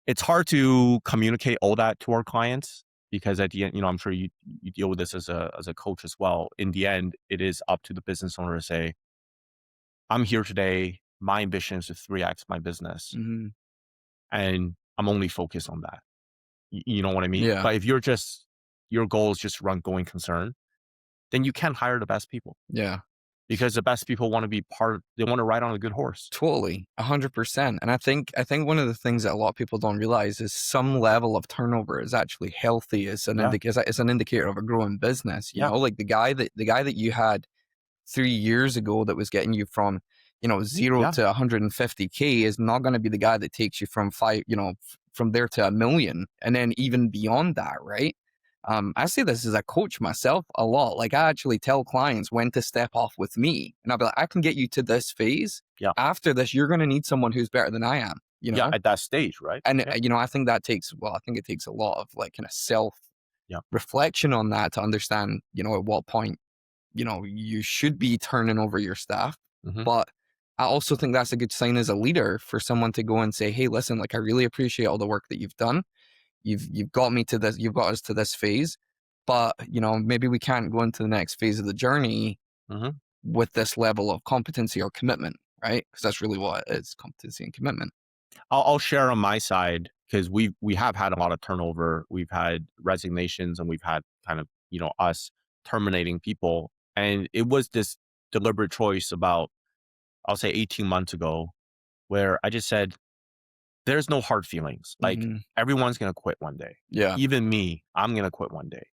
it's hard to communicate all that to our clients, because at the end, I'm sure you deal with this as a coach as well. In the end, it is up to the business owner to say, I'm here today. My ambition is to 3x my business, Hmm. and I'm only focused on that. You know what I mean? Yeah. But if your goal is just run going concern, then you can hire the best people, Yeah. because the best people want to be they want to ride on a good horse. Totally, 100%. And I think one of the things that a lot of people don't realize is some level of turnover is actually healthy. Yeah. It's an indicator of a growing business. Yeah. Like the guy that you had 3 years ago that was getting you from, zero Yeah. to 150K is not going to be the guy that takes you from from there to 1 million and then even beyond that, right? I say this as a coach myself a lot. Like, I actually tell clients when to step off with me, and I'll be like, I can get you to this phase. Yeah. After this, you're going to need someone who's better than I am. Yeah. At that stage, right? And Yeah. I think I think it takes a lot of like kind of self Yeah. reflection on that to understand, at what point you should be turning over your staff. Hmm. But I also think that's a good sign as a leader for someone to go and say, hey, listen, like, I really appreciate all the work that you've done. You've got me to this, you've got us to this phase, but maybe we can't go into the next phase of the journey Hmm. with this level of competency or commitment, right? Because that's really what it is, competency and commitment. I'll share on my side, because we have had a lot of turnover. We've had resignations, and we've had kind of, us terminating people. And it was this deliberate choice about, I'll say 18 months ago, where I just said, there's no hard feelings. Like, Hmm. everyone's going to quit one day. Yeah. Even me, I'm going to quit one day.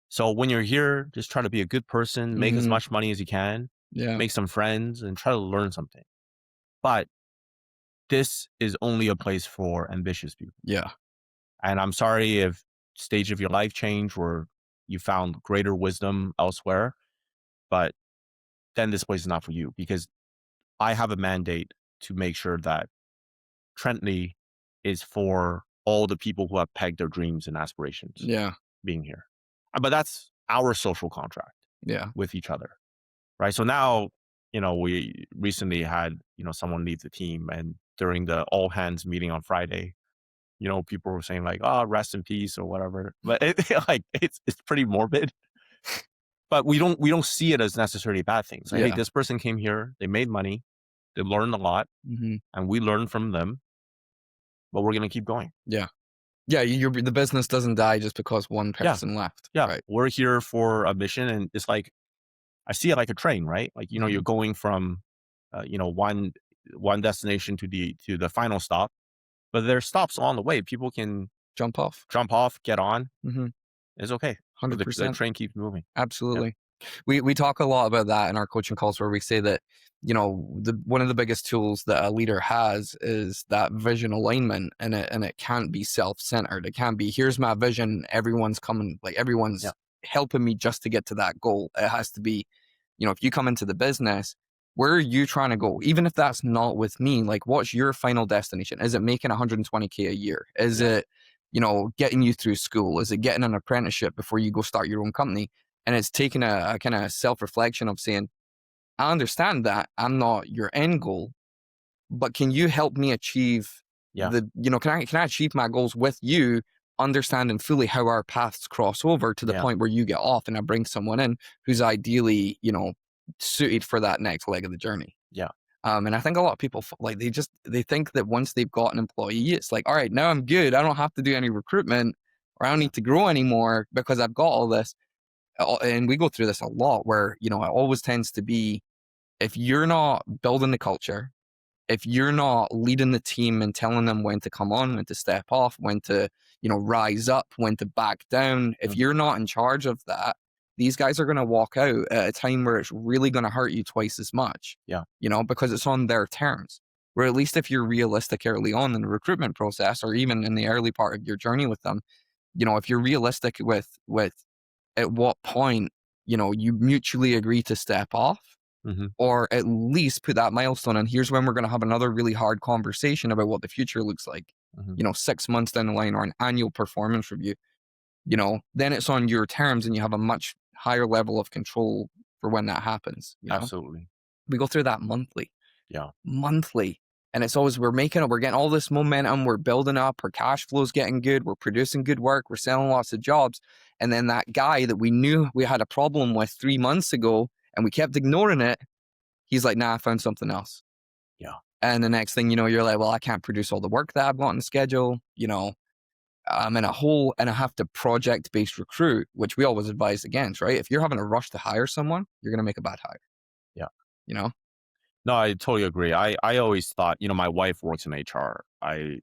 So when you're here, just try to be a good person, make as Hmm. much money as you can, Yeah. make some friends, and try to learn something. But this is only a place for ambitious people. Yeah. And I'm sorry if stage of your life change, or you found greater wisdom elsewhere, but then this place is not for you, because I have a mandate to make sure that Treantly is for all the people who have pegged their dreams and aspirations Yeah. being here. But that's our social contract Yeah. with each other, right? So now, we recently had, someone leave the team, and during the all hands meeting on Friday, people were saying like, "Oh, rest in peace" or whatever. But it's pretty morbid. But we don't see it as necessarily a bad thing. It's like, hey, Yeah. this person came here, they made money, they learned a lot, Hmm. and we learned from them. But we're gonna keep going. Yeah. Yeah. The business doesn't die just because one Yeah, person left. yeah. Right. We're here for a mission, and it's like I see it like a train, right? Like you're Mhm. going from, one destination to the final stop, but there's stops along the way. People can Jump off. jump off, get on. Hmm. It's okay. The 100%. train keeps moving. Yep. Absolutely. We talk a lot about that in our coaching calls, where we say that, one of the biggest tools that a leader has is that vision alignment, and it can't be self-centered. It can't be, here's my vision, everyone's coming, like everyone's Yeah. helping me just to get to that goal. It has to be, if you come into the business, where are you trying to go? Even if that's not with me, like, what's your final destination? Is it making 120K a year? Is it, getting you through school? Is it getting an apprenticeship before you go start your own company? And it's taking a kind of self-reflection of saying, I understand that I'm not your end goal, but can you help me achieve Yeah. can I achieve my goals with you, understanding fully how our paths cross over to the Yeah. point where you get off and I bring someone in who's ideally, suited for that next leg of the journey. Yeah. And I think a lot of people they think that once they've got an employee, it's like, all right, now I'm good. I don't have to do any recruitment, or I don't need to grow anymore because I've got all this. And we go through this a lot, where, it always tends to be, if you're not building the culture, if you're not leading the team and telling them when to come on, when to step off, when to, rise up, when to back down, if you're not in charge of that, these guys are going to walk out at a time where it's really going to hurt you twice as much. Yeah. Because it's on their terms. Where at least if you're realistic early on in the recruitment process, or even in the early part of your journey with them, if you're realistic with at what point, you mutually agree to step off, Mm-hmm. or at least put that milestone. And here's when we're going to have another really hard conversation about what the future looks like, Mm-hmm. 6 months down the line, or an annual performance review, then it's on your terms, and you have a much higher level of control for when that happens. Absolutely. We go through that monthly. Yeah. Monthly. And it's always, we're getting all this momentum, we're building up, our cash flow's getting good, we're producing good work, we're selling lots of jobs. And then that guy that we knew we had a problem with 3 months ago, and we kept ignoring it, he's like, nah, I found something else. Yeah. And the next thing you know, you're like, well, I can't produce all the work that I've got on the schedule. I'm in a hole, and I have to project-based recruit, which we always advise against, right? If you're having a rush to hire someone, you're going to make a bad hire. Yeah. No, I totally agree. I always thought, my wife works in HR. I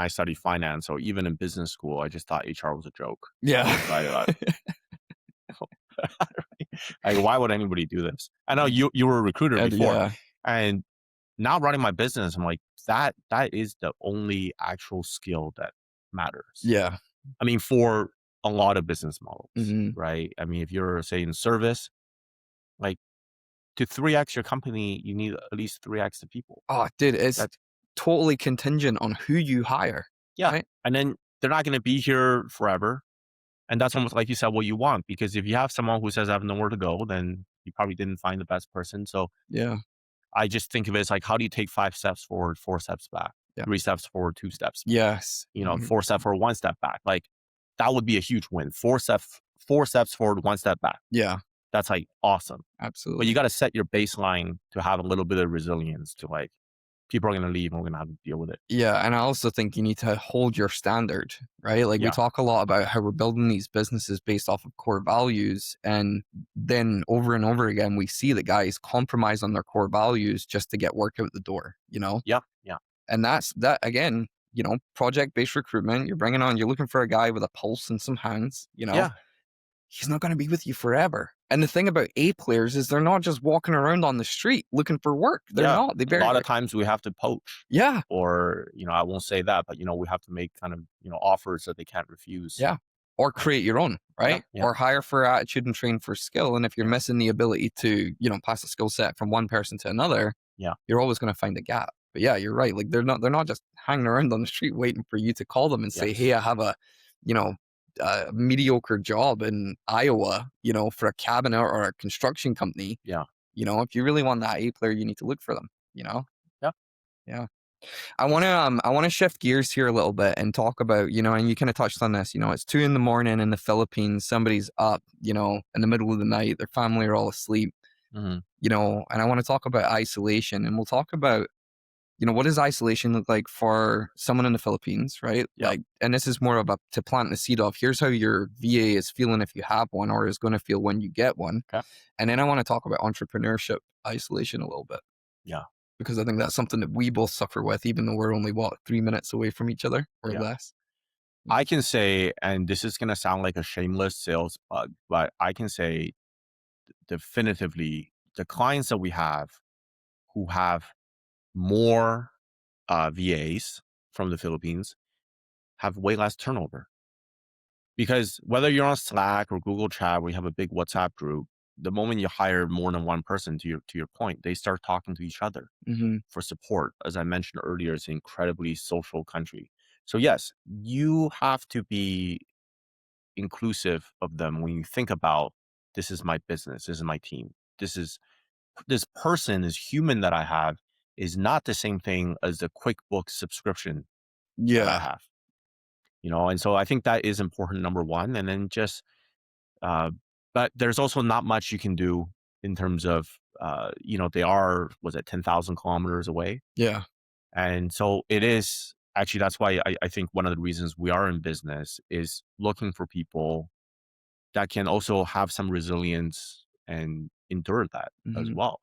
studied finance, so even in business school, I just thought HR was a joke. Yeah. Like, why would anybody do this? I know you were a recruiter before, Yeah. and now running my business, I'm like, that is the only actual skill that matters. Yeah. I mean, for a lot of business models, Mhm. right? I mean, if you're, say, in service, like, to 3x your company, you need at least 3x the people. Oh, dude, it's That's totally contingent on who you hire. Yeah. Right? And then they're not going to be here forever. And that's almost like you said, what you want. Because if you have someone who says, I have nowhere to go, then you probably didn't find the best person. So Yeah. I just think of it as like, how do you take 5 steps forward, 4 steps back, Yeah. 3 steps forward, 2 steps, Yes. Mhm. 4 steps forward, 1 step back. Like, that would be a huge win. 4 steps forward, 1 step back. Yeah. That's like awesome. Absolutely. But you got to set your baseline to have a little bit of resilience to, like, people are going to leave and we're going to have to deal with it. Yeah. And I also think you need to hold your standard, right? Like, we Yeah. talk a lot about how we're building these businesses based off of core values. And then over and over again, we see that guys compromise on their core values just to get work out the door, Yeah. Yeah. And that again, project-based recruitment, you're looking for a guy with a pulse and some hands, Yeah. he's not going to be with you forever. And the thing about A players is they're not just walking around on the street looking for work. They're not. A lot of times we have to poach. Yeah. Or, I won't say that, but, we have to make kind of, offers that they can't refuse. Yeah. or create your own, Yeah, right? yeah, Or hire for attitude and train for skill. And if you're missing the ability to, pass a skill set from one person to another, yeah, you're always going to find a gap. But yeah, you're right. Like they're not just hanging around on the street waiting for you to call them and say, yes, "Hey, I have you know, a mediocre job in Iowa, for a cabinet or a construction company." yeah, If you really want that A player, you need to look for them. You know, yeah, yeah. I want to shift gears here a little bit and talk about, and you kind of touched on this, it's 2 a.m. in the Philippines, somebody's up, in the middle of the night, their family are all asleep, hmm and I want to talk about isolation, and we'll talk about, what does isolation look like for someone in the Philippines, right? yeah, Like, and this is more of a to plant the seed of here's how your VA is feeling if you have one, or is going to feel when you get one. okay, And then I want to talk about entrepreneurship isolation a little bit, yeah, because I think that's something that we both suffer with, even though we're only, 3 minutes away from each other or yeah. less. I can say, and this is gonna sound like a shameless sales plug, but I can say definitively the clients that we have who have more VAs from the Philippines have way less turnover. Because whether you're on Slack or Google Chat, we have a big WhatsApp group. The moment you hire more than one person, to your point, they start talking to each other Mm-hmm. for support. As I mentioned earlier, it's an incredibly social country. So yes, you have to be inclusive of them when you think about this is my business, this is my team. This person, this human that I have is not the same thing as the QuickBooks subscription that I Yeah. have. And so I think that is important, number one. And then just uh but there's also not much you can do in terms of they are, was it 10,000 kilometers away? Yeah. And so it is actually, that's why I think one of the reasons we are in business is looking for people that can also have some resilience and endure that as Mm-hmm. well.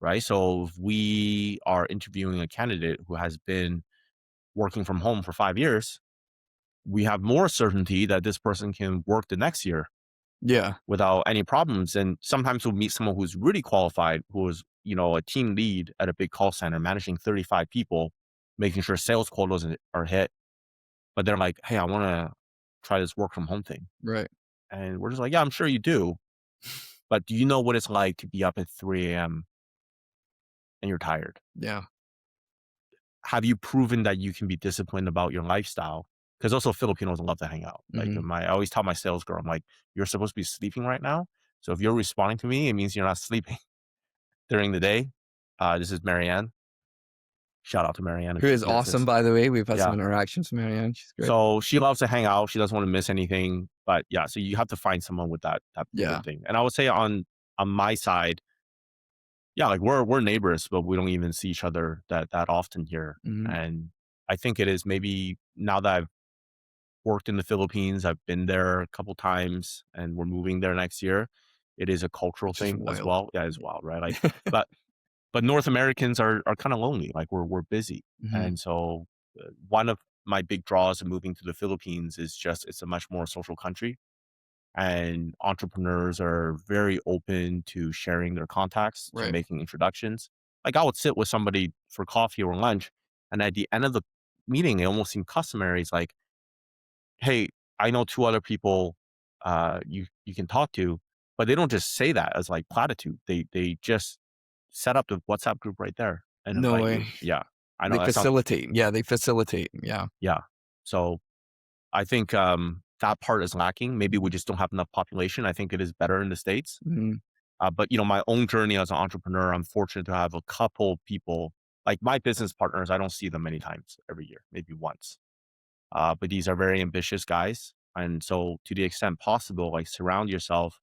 Right. So if we are interviewing a candidate who has been working from home for 5 years, we have more certainty that this person can work the next year Yeah. without any problems. And sometimes we'll meet someone who's really qualified, who is, a team lead at a big call center, managing 35 people, making sure sales quotas are hit. But they're like, hey, I want to try this work from home thing. Right. And we're just like, yeah, I'm sure you do. But do you know what it's like to be up at 3 a.m. and you're tired? Yeah. Have you proven that you can be disciplined about your lifestyle? Because also Filipinos love to hang out. Like Mm-hmm. I always tell my sales girl, I'm like, you're supposed to be sleeping right now. So if you're responding to me, it means you're not sleeping during the day. This is Marianne. Shout out to Marianne if Who she is hears awesome, this. by the way. We've had some Yeah. interactions with Marianne. She's great. So she loves to hang out. She doesn't want to miss anything. But yeah, so you have to find someone with that Yeah. proven thing. And I would say on my side, yeah, like we're neighbors, but we don't even see each other that often here. Mm-hmm. And I think it is maybe now that I've worked in the Philippines, I've been there a couple times, and we're moving there next year. It is a cultural It's just thing as wild. well. Yeah, it's wild, right? Like, but North Americans are kind of lonely. Like we're busy, Mm-hmm. and so one of my big draws of moving to the Philippines is just it's a much more social country, and entrepreneurs are very open to sharing their contacts, to Right. making introductions. Like I would sit with somebody for coffee or lunch, and at the end of the meeting, it almost seemed customary. It's like, hey, I know two other people you can talk to, but they don't just say that as like platitude. They just set up the WhatsApp group right there and No invite way. you. Yeah. I They know that sounds facilitate. Yeah, they facilitate. Yeah. yeah. So I think that part is lacking. Maybe we just don't have enough population. I think it is better in the States. Mm-hmm. But my own journey as an entrepreneur, I'm fortunate to have a couple people like my business partners. I don't see them many times every year, maybe once. But these are very ambitious guys. And so to the extent possible, like surround yourself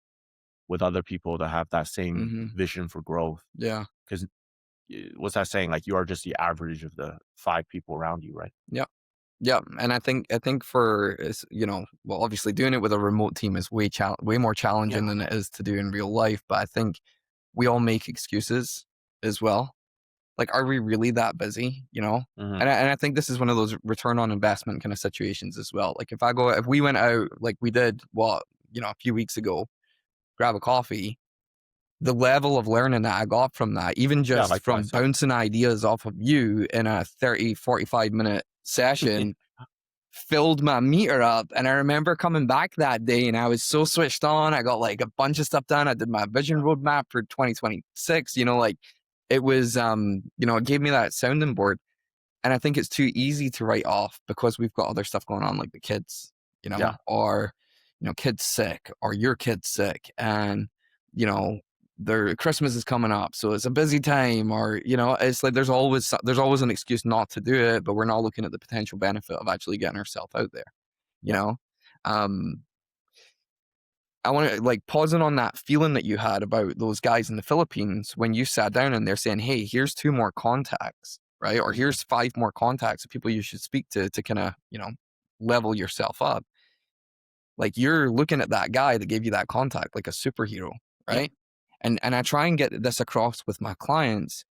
with other people that have that same Mm-hmm. vision for growth. Yeah. Because what's that saying? Like you are just the average of the 5 people around you, right? Yeah. Yeah, and I think for well, obviously doing it with a remote team is way more challenging Yeah. than it is to do in real life. But I think we all make excuses as well. Like, are we really that busy? Hmm. And I think this is one of those return on investment kind of situations as well. Like, if we went out like we did, a few weeks ago, grab a coffee, the level of learning that I got from that, even Yeah, just from likewise. Yeah. bouncing ideas off of you in a 30, 45 minute session, filled my meter up. And I remember coming back that day and I was so switched on. I got like a bunch of stuff done. I did my vision roadmap for 2026, like it was, it gave me that sounding board. And I think it's too easy to write off because we've got other stuff going on, like the kids, Yeah. or, kids sick or your kid's sick and, their Christmas is coming up. So it's a busy time or, it's like, there's always an excuse not to do it, but we're not looking at the potential benefit of actually getting ourselves out there, you Yeah. know? I want to like pausing on that feeling that you had about those guys in the Philippines when you sat down and they're saying, hey, here's 2 more contacts, right? Or here's 5 more contacts of people you should speak to kind of, level yourself up. Like you're looking at that guy that gave you that contact like a superhero, Yeah. right? And I try and get this across with my clients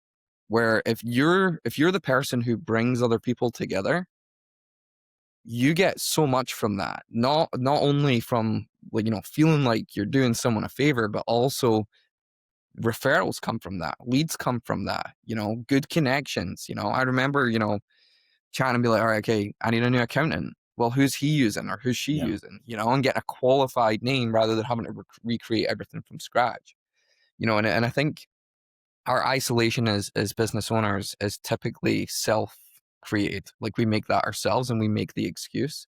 where if you're the person who brings other people together, you get so much from that. Not only from like, feeling like you're doing someone a favor, but also referrals come from that, leads come from that, good connections. I remember, chatting and be like, all right, okay, I need a new accountant. Well, who's he using or who's she Yeah. using, and getting a qualified name rather than having to recreate everything from scratch, and I think our isolation as business owners is typically self-created. Like we make that ourselves and we make the excuse,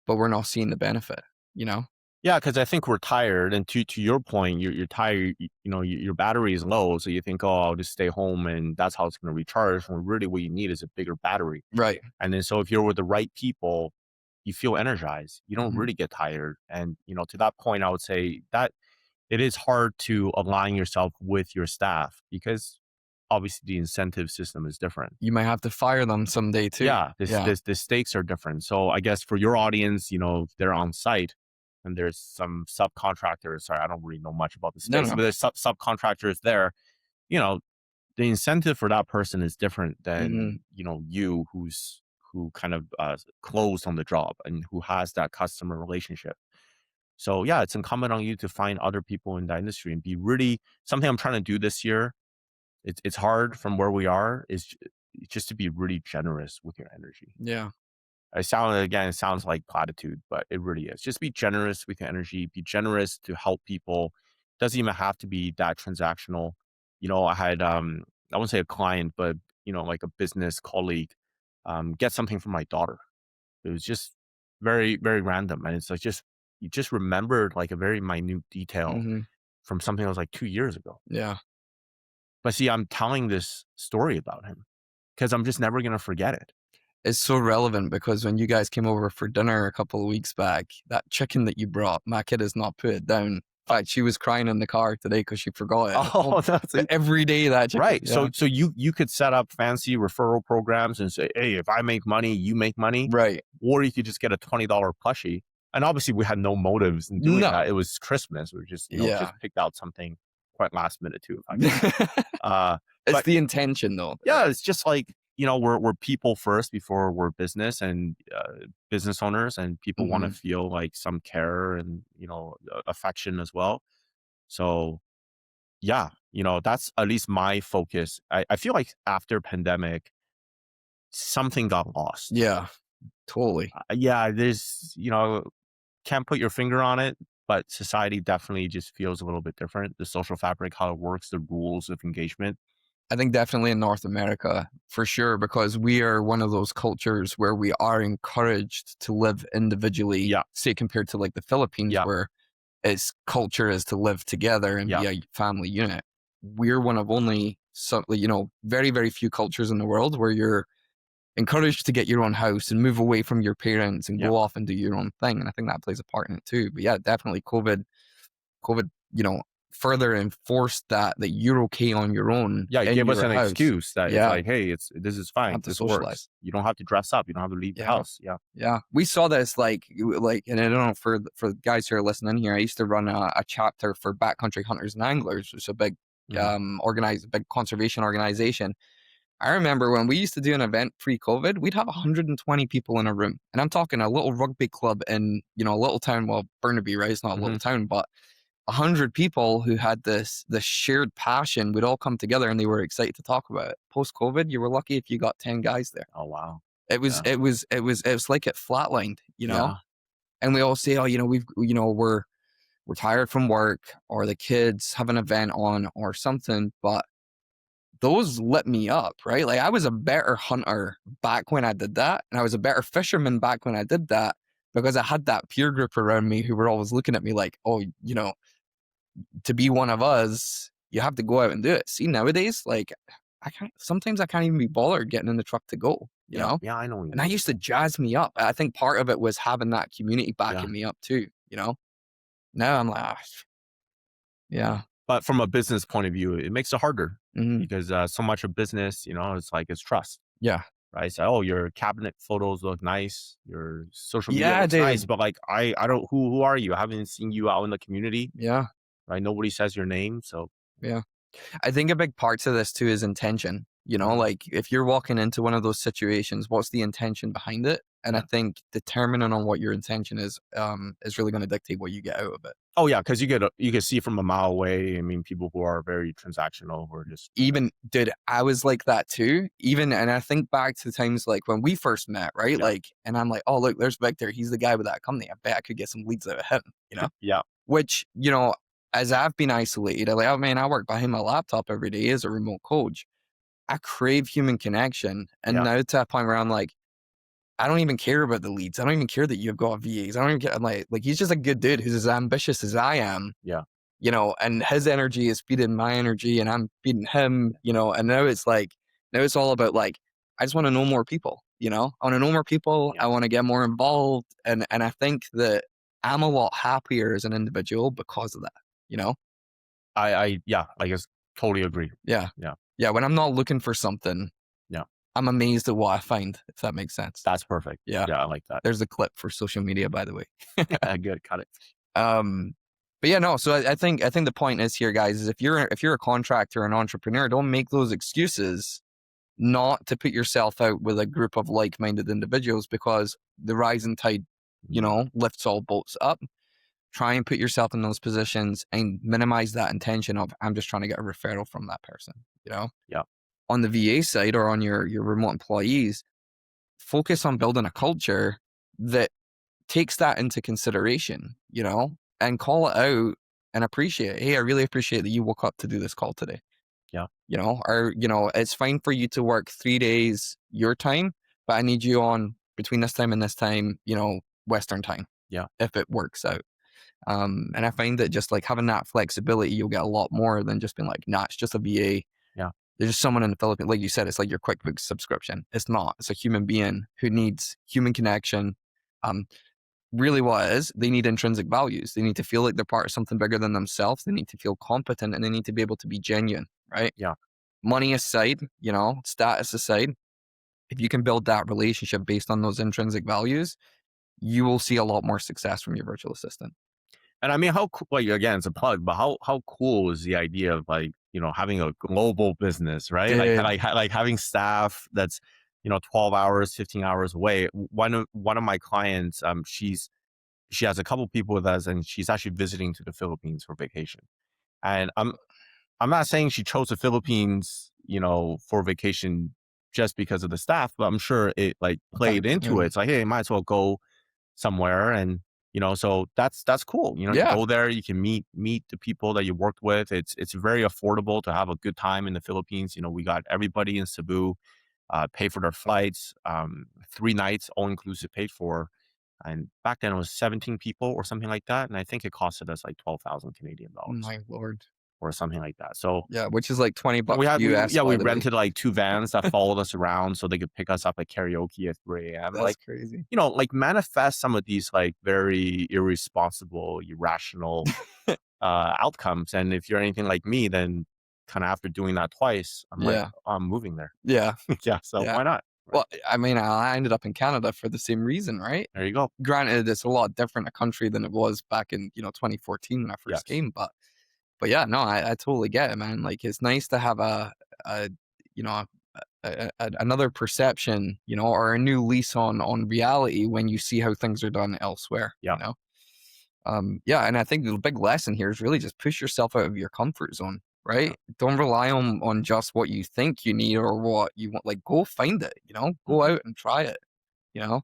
but we're not seeing the benefit, Yeah, because I think we're tired, and to your point, you're tired. Your battery is low, so you think, oh, I'll just stay home, and that's how it's going to recharge. When really, what you need is a bigger battery. Right. And then, so if you're with the right people, you feel energized. You don't Mhm. really get tired. And to that point, I would say that it is hard to align yourself with your staff because obviously the incentive system is different. You might have to fire them someday too. Yeah, Yeah. the stakes are different. So I guess for your audience, they're on site and there's some subcontractors. Sorry, I don't really know much about the No, space, no. but there's subcontractors there. You know, the incentive for that person is different than you who kind of closed on the job and who has that customer relationship. So yeah, it's incumbent on you to find other people in the industry and be really something I'm trying to do this year. It's hard from where we are is just to be really generous with your energy. Yeah. It sounds like platitude, but it really is. Just be generous with your energy. Be generous to help people. Doesn't even have to be that transactional. I had I won't say a client, but like a business colleague, get something from my daughter. It was just very, very random. And it's like you just remembered like a very minute detail hmm from something that was like 2 years ago. Yeah. But see, I'm telling this story about him because I'm just never gonna forget it. It's so relevant because when you guys came over for dinner a couple of weeks back, that chicken that you brought, my kid has not put it down. In fact, she was crying in the car today because she forgot it. Oh, that's it. Every day that chicken. Right. Yeah. So you could set up fancy referral programs and say, hey, if I make money, you make money. Right. Or you could just get a $20 plushie. And obviously we had no motives in doing No. that. It was Christmas. We just, Yeah. just picked out something quite last minute too. If I could. It's But- the intention though. Yeah, it's just like, we're people first before we're business and business owners, and people want to feel like some care and, affection as well. So yeah, that's at least my focus. I feel like after pandemic, something got lost. Yeah. Totally. Yeah, there's, can't put your finger on it, but society definitely just feels a little bit different. The social fabric, how it works, the rules of engagement. I think definitely in North America for sure, because we are one of those cultures where we are encouraged to live individually. Yeah. Say compared to like the Philippines, Yeah. where its culture is to live together and Yeah. be a family unit. We're one of only some, very, very few cultures in the world where you're encouraged to get your own house and move away from your parents and go off and do your own thing. And I think that plays a part in it too. But yeah, definitely COVID, further enforced that you're okay on your own. Yeah, it in gave us your an house. excuse that Yeah. it's like, hey, this is fine. Have to This socialize. works. You don't have to dress up. You don't have to leave the Yeah. house. Yeah. Yeah, we saw this and I don't know for guys who are listening here. I used to run a chapter for backcountry hunters and anglers, which is a big big conservation organization. I remember when we used to do an event pre-COVID, we'd have 120 people in a room, and I'm talking a little rugby club in a little town. Well, Burnaby, right? It's not a little town, but 100 people who had this shared passion would all come together and they were excited to talk about it. Post-COVID, you were lucky if you got 10 guys there. Oh, wow. Yeah. It was like it flatlined, you know? Yeah. And we all say, oh, we're tired from work, or the kids have an event on or something, but those lit me up, right? Like I was a better hunter back when I did that. And I was a better fisherman back when I did that, because I had that peer group around me who were always looking at me like, oh, to be one of us, you have to go out and do it. See, nowadays, like sometimes I can't even be bothered getting in the truck to go, you Yeah. know? Yeah. I know what you And that mean. used to jazz me up. I think part of it was having that community Yeah. backing me up too, you know? Now I'm like, yeah. But from a business point of view, it makes it harder Mhm. because so much of business, it's like it's trust, Yeah. right? So, oh, your cabinet photos look nice, your social media Yeah, looks nice, dude. but like I don't who are you? I haven't seen you out in the community, Yeah. right? Nobody says your name, so Yeah. I think a big part to this too is intention. mhm, Like if you're walking into one of those situations, what's the intention behind it? And I yeah. think determining on what your intention is really going to dictate what you get out of it. Oh yeah, because you can see from a mile away. I mean, people who are very transactional or just Even dude, I was like that too. And I think back to the times like when we first met, right? yeah, Like, and I'm like, oh look, there's Victor. He's the guy with that company. I bet I could get some leads out of him. yeah, Which as I've been isolated, like, oh man, I work behind my laptop every day as a remote coach. I crave human connection. And yeah, now to a point where I'm like, I don't even care about the leads. I don't even care that you've got VAs. I don't even care. I'm like he's just a good dude who's as ambitious as I am, yeah. and his energy is feeding my energy and I'm feeding him, and now it's all about like, I just want to know more people, I want to know more people. Yeah. I want to get more involved. And I think that I'm a lot happier as an individual because of that, you know? Yeah, I guess totally agree. Yeah. Yeah, Yeah. When I'm not looking for something, yeah. I'm amazed at what I find, if that makes sense. That's perfect. Yeah. Yeah, I like that. There's a clip for social media, by the way. Good, got it. Um, but yeah, no. So I think the point is here, guys, is if you're a contractor, an entrepreneur, don't make those excuses not to put yourself out with a group of like-minded individuals, because the rising tide, lifts all boats up. Try and put yourself in those positions and minimize that intention of, I'm just trying to get a referral from that person. Yeah, On the VA side or on your remote employees, focus on building a culture that takes that into consideration, and call it out and appreciate it. Hey, I really appreciate that you woke up to do this call today. yeah, Or, it's fine for you to work 3 days your time, but I need you on between this time and this time, Western time, yeah, if it works out. And I find that just like having that flexibility, you'll get a lot more than just being like, nah, it's just a VA. yeah. There's just someone in the Philippines, like you said, it's like your QuickBooks subscription. It's not. It's a human being who needs human connection. Um, Really what it is, they need intrinsic values. They need to feel like they're part of something bigger than themselves. They need to feel competent and they need to be able to be genuine, right? Yeah. Money aside, status aside, if you can build that relationship based on those intrinsic values, you will see a lot more success from your virtual assistant. And I mean, how cool, like, again, it's a plug, but how cool is the idea of like, having a global business, right? Like, Dude. like having staff that's, 12 hours, 15 hours away. One of my clients, she has a couple people with us and she's actually visiting to the Philippines for vacation. And I'm not saying she chose the Philippines, for vacation just because of the staff, but I'm sure it like played into it. It's like, hey, might as well go somewhere. And so that's cool. You Yeah. go there, you can meet the people that you worked with. It's very affordable to have a good time in the Philippines. We got everybody in Cebu, pay for their flights, 3 nights all inclusive paid for. And back then it was 17 people or something like that. And I think it costed us like 12,000 Canadian dollars My Lord. or something like that. So Yeah, which is like $20 US. we By the way. rented like 2 vans that followed us around so they could pick us up at karaoke at 3 a.m. That's Like, crazy. like manifest some of these like very irresponsible, irrational outcomes. And if you're anything like me, then kind of after doing that twice, I'm like, Yeah. I'm moving there. Yeah. Yeah. So Yeah. why not? Well, I mean, I ended up in Canada for the same reason, right? There you go. Granted, it's a lot different a country than it was back in 2014 when I first Yes. came, but yeah, no, I totally get it, man. Like it's nice to have a you know another perception, or a new lease on reality when you see how things are done elsewhere. Yeah. Yeah, and I think the big lesson here is really just push yourself out of your comfort zone. right? Don't rely on just what you think you need or what you want. Like, go find it, go out and try it. You know,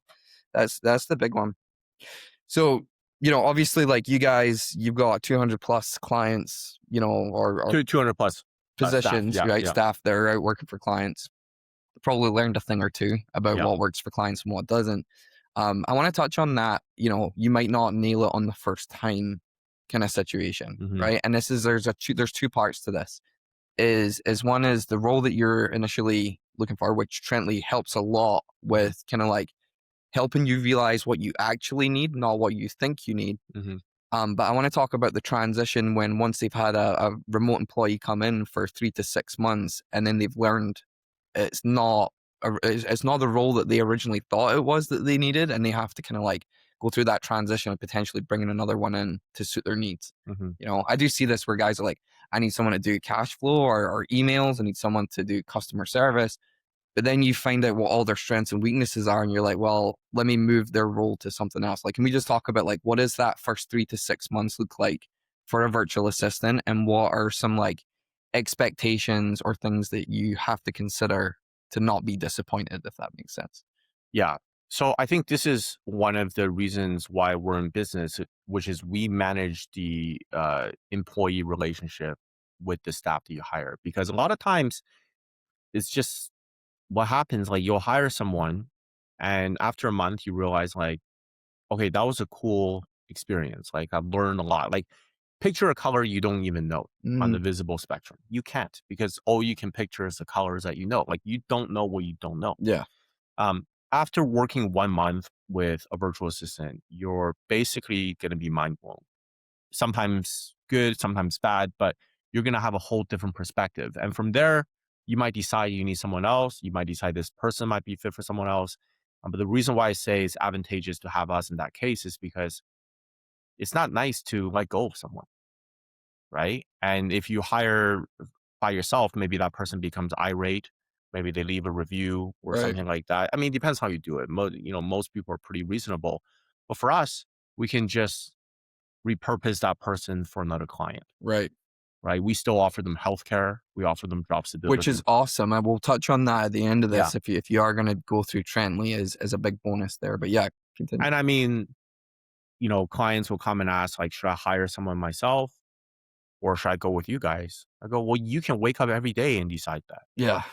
that's the big one. So, obviously, like you guys, you've got 200 plus clients, or 200 plus staff. positions, Yeah, right? yeah, Staff that are out working for clients. Probably learned a thing or two about yeah. what works for clients and what doesn't. I want to touch on that. You might not nail it on the first time kind of situation, Hmm. right? And there's two parts to this. Is one is the role that you're initially looking for, which Treantly helps a lot with, kind of like helping you realize what you actually need, not what you think you need. Hmm. But I want to talk about the transition when once they've had a remote employee come in for 3 to 6 months, and then they've learned it's not it's not the role that they originally thought it was that they needed, and they have to kind of like go through that transition and potentially bringing another one in to suit their needs. Hmm. I do see this where guys are like, I need someone to do cash flow or emails. I need someone to do customer service. But then you find out what all their strengths and weaknesses are, and you're like, well, let me move their role to something else. Like, can we just talk about like what does that first 3 to 6 months look like for a virtual assistant, and what are some like expectations or things that you have to consider to not be disappointed, if that makes sense? Yeah. So I think this is one of the reasons why we're in business, which is we manage the employee relationship with the staff that you hire. Because a lot of times it's just what happens, like you'll hire someone and after a month you realize like, okay, that was a cool experience. Like I've learned a lot. Like picture a color you don't even know on the Mm, visible spectrum. You can't, because all you can picture is the colors that you know. Like you don't know what you don't know. yeah, Um, After working 1 month with a virtual assistant, you're basically going to be mind blown. Sometimes good, sometimes bad, but you're going to have a whole different perspective. And from there, you might decide you need someone else. You might decide this person might be fit for someone else. But the reason why I say it's advantageous to have us in that case is because it's not nice to let go of someone, right? And if you hire by yourself, maybe that person becomes irate. Maybe they leave a review or right, something like that. I mean, it depends how you do it. Most people are pretty reasonable. But for us, we can just repurpose that person for another client, right. right? We still offer them healthcare. We offer them job Which stability. is awesome. I will touch on that at the end of Yeah. this if you are going to go through Treantly as a big bonus there. But yeah, continue. And I mean, clients will come and ask, like, should I hire someone myself or should I go with you guys? I go, well, you can wake up every day and decide that. Yeah,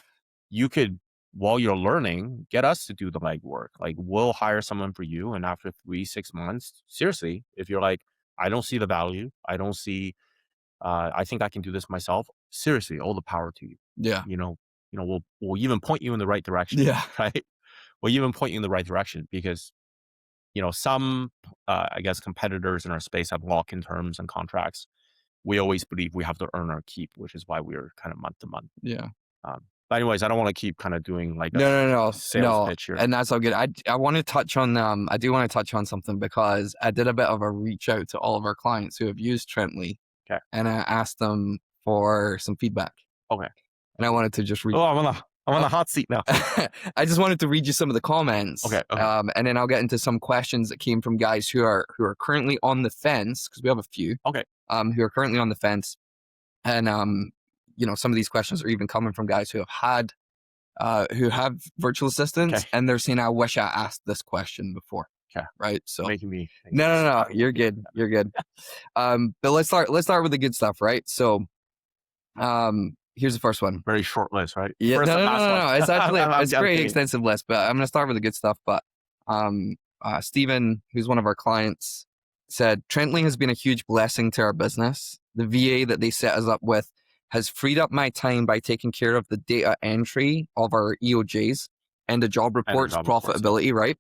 You could, while you're learning, get us to do the legwork. Like we'll hire someone for you. And after 3, 6 months, seriously, if you're like, I don't see the value, I don't see, I think I can do this myself. Seriously, all the power to you. yeah, You know, we'll even point you in the right direction, yeah, right? We'll even point you in the right direction because, some, I guess, competitors in our space have lock-in terms and contracts. We always believe we have to earn our keep, which is why we're kind of month to month. yeah. But anyways, I don't want to keep kind of doing like a No, no, no, sales no. pitch here. And that's all good. I want to touch on I do want to touch on something because I did a bit of a reach out to all of our clients who have used Treantly, Okay. and I asked them for some feedback. Okay. And I wanted to just read. Oh, I'm on the hot seat now. I just wanted to read you some of the comments. Okay. And then I'll get into some questions that came from guys who are currently on the fence, because we have a few. Okay. Who are currently on the fence. And some of these questions are even coming from guys who have virtual assistants, Okay. and they're saying, I wish I asked this question before. Okay. Right. So Making me no, you're good. You're good. But let's start with the good stuff, right? So here's the first one. very short list, right? Yeah, First no, and no, last no, one. no. It's actually it's a I'm pretty kidding. extensive list, but I'm gonna start with the good stuff. But Stephen, who's one of our clients, said Treantly has been a huge blessing to our business. The VA that they set us up with has freed up my time by taking care of the data entry of our EOJs and the job reports, job reports, profitability, right?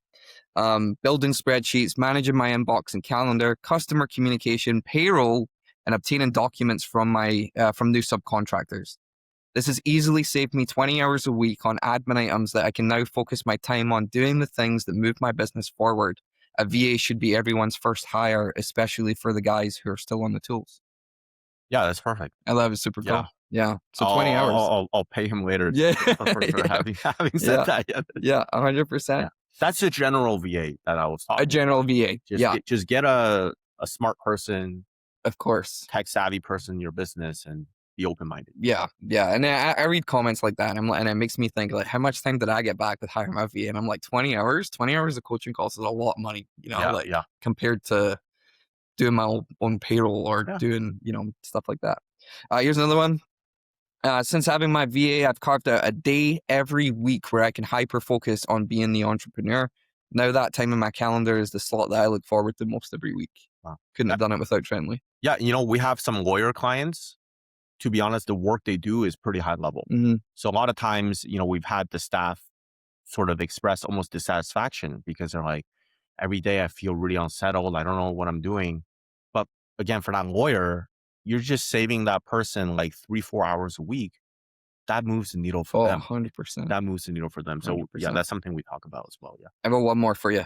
Building spreadsheets, managing my inbox and calendar, customer communication, payroll, and obtaining documents from new subcontractors. This has easily saved me 20 hours a week on admin items that I can now focus my time on doing the things that move my business forward. A VA should be everyone's first hire, especially for the guys who are still on the tools. Yeah, that's perfect. I love it. Super cool. Yeah. Yeah. So 20 hours. I'll pay him later. Yeah. For having said that. Yeah. Yeah. 100%. Yeah. That's a general VA that I was talking A general VA. Just get a smart person, Of course. tech savvy person in your business, and be open-minded. Yeah. And I read comments like that, and I'm like, and it makes me think like, how much time did I get back with hiring my VA? And I'm like, 20 hours. 20 hours of coaching costs is a lot of money, Yeah, like yeah, compared to doing my own payroll or yeah. doing stuff like that. Here's another one. Since having my VA, I've carved out a day every week where I can hyper focus on being the entrepreneur. Now that time in my calendar is the slot that I look forward to most every week. Wow. Couldn't Yeah, have done it without Treantly. yeah, we have some lawyer clients. To be honest, the work they do is pretty high level. Mm-hmm. So a lot of times, we've had the staff sort of express almost dissatisfaction because they're like, every day I feel really unsettled. I don't know what I'm doing. But again, for that lawyer, you're just saving that person like 3-4 hours a week. That moves the needle for Oh, them. 100%. That moves the needle for them. So yeah, 100%. that's something we talk about as well. Yeah. I have one more for you.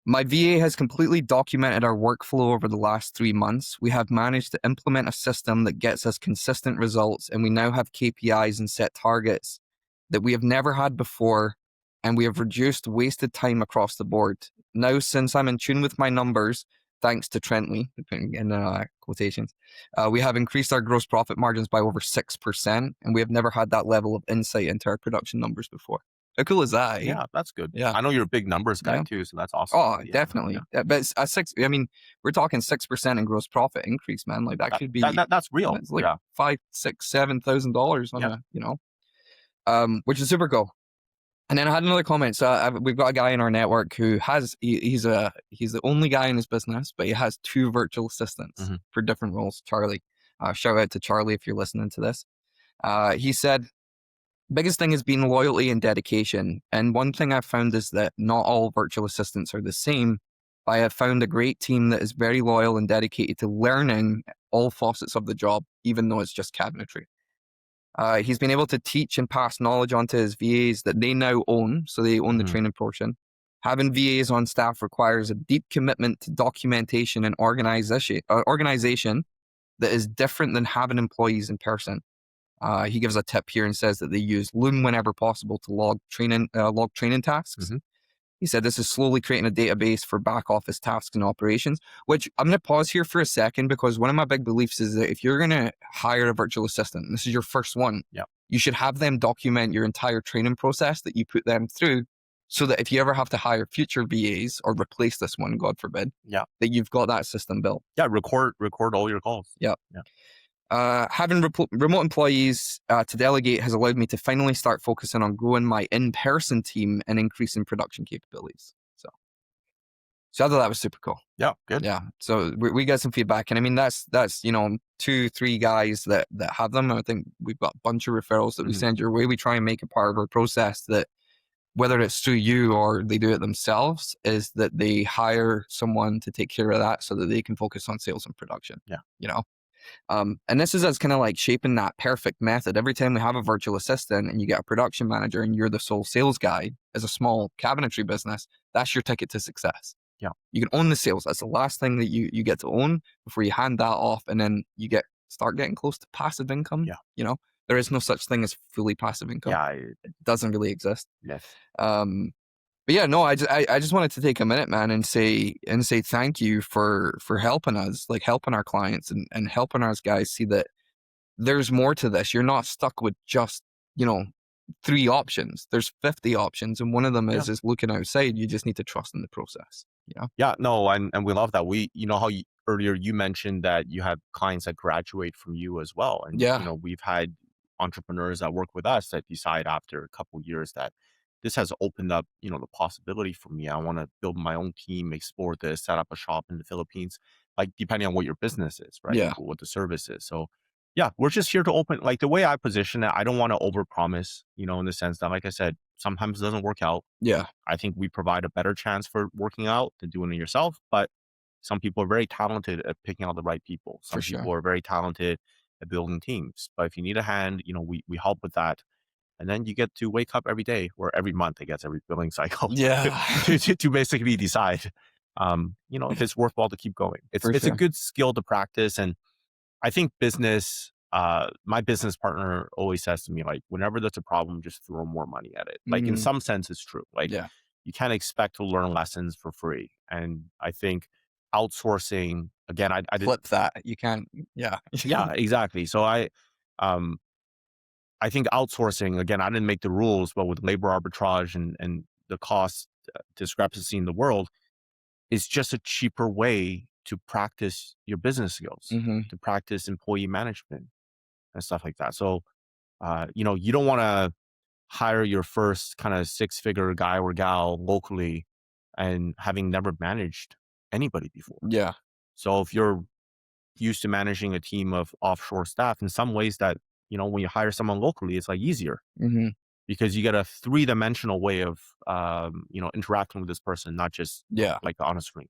My VA has completely documented our workflow over the last 3 months. We have managed to implement a system that gets us consistent results, and we now have KPIs and set targets that we have never had before, and we have reduced wasted time across the board. Now, since I'm in tune with my numbers, thanks to Treantly, in quotations, we have increased our gross profit margins by over 6%, and we have never had that level of insight into our production numbers before. How cool is that? Yeah, that's good. Yeah. I know you're a big numbers guy Yeah. too, so that's awesome. Oh, Yeah, definitely. yeah. But it's a six. I mean, we're talking 6% in gross profit increase, man. Like that could be That's real. it's like Yeah. $5, $6, $7,000 on which is super cool. And then I had another comment. So we've got a guy in our network who has he's the only guy in his business, but he has 2 virtual assistants Mhm. for different roles. Charlie, shout out to Charlie if you're listening to this. He said, biggest thing has been loyalty and dedication. And one thing I've found is that not all virtual assistants are the same. I have found a great team that is very loyal and dedicated to learning all facets of the job, even though it's just cabinetry. He's been able to teach and pass knowledge onto his VAs that they now own, so they own the Mhm. training portion. Having VAs on staff requires a deep commitment to documentation and organization that is different than having employees in person. He gives a tip here and says that they use Loom whenever possible to log training tasks. Mhm. He said this is slowly creating a database for back office tasks and operations, which I'm going to pause here for a second because one of my big beliefs is that if you're going to hire a virtual assistant, and this is your first one, Yeah. you should have them document your entire training process that you put them through so that if you ever have to hire future VAs or replace this one, God forbid, Yeah. that you've got that system built. Yeah. Record all your calls. Yeah. Yeah. Having remote employees to delegate has allowed me to finally start focusing on growing my in-person team and increasing production capabilities. So I thought that was super cool. Yeah. Good. Yeah. So we got some feedback, and I mean that's 2-3 guys that have them. I think we've got a bunch of referrals that we Mhm. send your way. We try and make it part of our process that whether it's through you or they do it themselves, is that they hire someone to take care of that so that they can focus on sales and production. Yeah. And this is us kind of like shaping that perfect method. Every time we have a virtual assistant and you get a production manager and you're the sole sales guy as a small cabinetry business, that's your ticket to success. Yeah. You can own the sales. That's the last thing that you get to own before you hand that off. And then you start getting close to passive income. Yeah. There is no such thing as fully passive income. Yeah. It doesn't really exist. Yes. But yeah, no, I just wanted to take a minute, man, and say thank you for helping us, like helping our clients and helping our guys see that there's more to this. You're not stuck with just, 3 options. There's 50 options, and one of them is looking outside. You just need to trust in the process. Yeah, no, and we love that. How earlier you mentioned that you have clients that graduate from you as well. And we've had entrepreneurs that work with us that decide after a couple years that this has opened up, the possibility for me. I want to build my own team, explore this, set up a shop in the Philippines, like depending on what your business is, right? Yeah. What the service is. So yeah, we're just here to open, like the way I position it, I don't want to overpromise, in the sense that, like I said, sometimes it doesn't work out. Yeah. I think we provide a better chance for working out than doing it yourself. But some people are very talented at picking out the right people. Some For sure. people are very talented at building teams. But if you need a hand, we help with that. And then you get to wake up every day or every month, I guess, every billing cycle Yeah. to basically decide, if it's worthwhile to keep going. It's For a sure. good skill to practice. And I think my business partner always says to me, like, whenever there's a problem, just throw more money at it. Like, in Mhm. some sense, it's true. Like, Yeah. you can't expect to learn lessons for free. And I think outsourcing, again, I did. Flip that. You can't. Yeah. Yeah, exactly. So Um, I think outsourcing, again, I didn't make the rules, but with labor arbitrage and the cost discrepancy in the world, is just a cheaper way to practice your business skills, Mm-hmm. to practice employee management and stuff like that. So, you don't want to hire your first kind of 6-figure guy or gal locally and having never managed anybody before. Yeah. So if you're used to managing a team of offshore staff, in some ways that, when you hire someone locally, it's like easier Mm-hmm. because you get a 3-dimensional way of, interacting with this person, not just Yeah. like on a screen.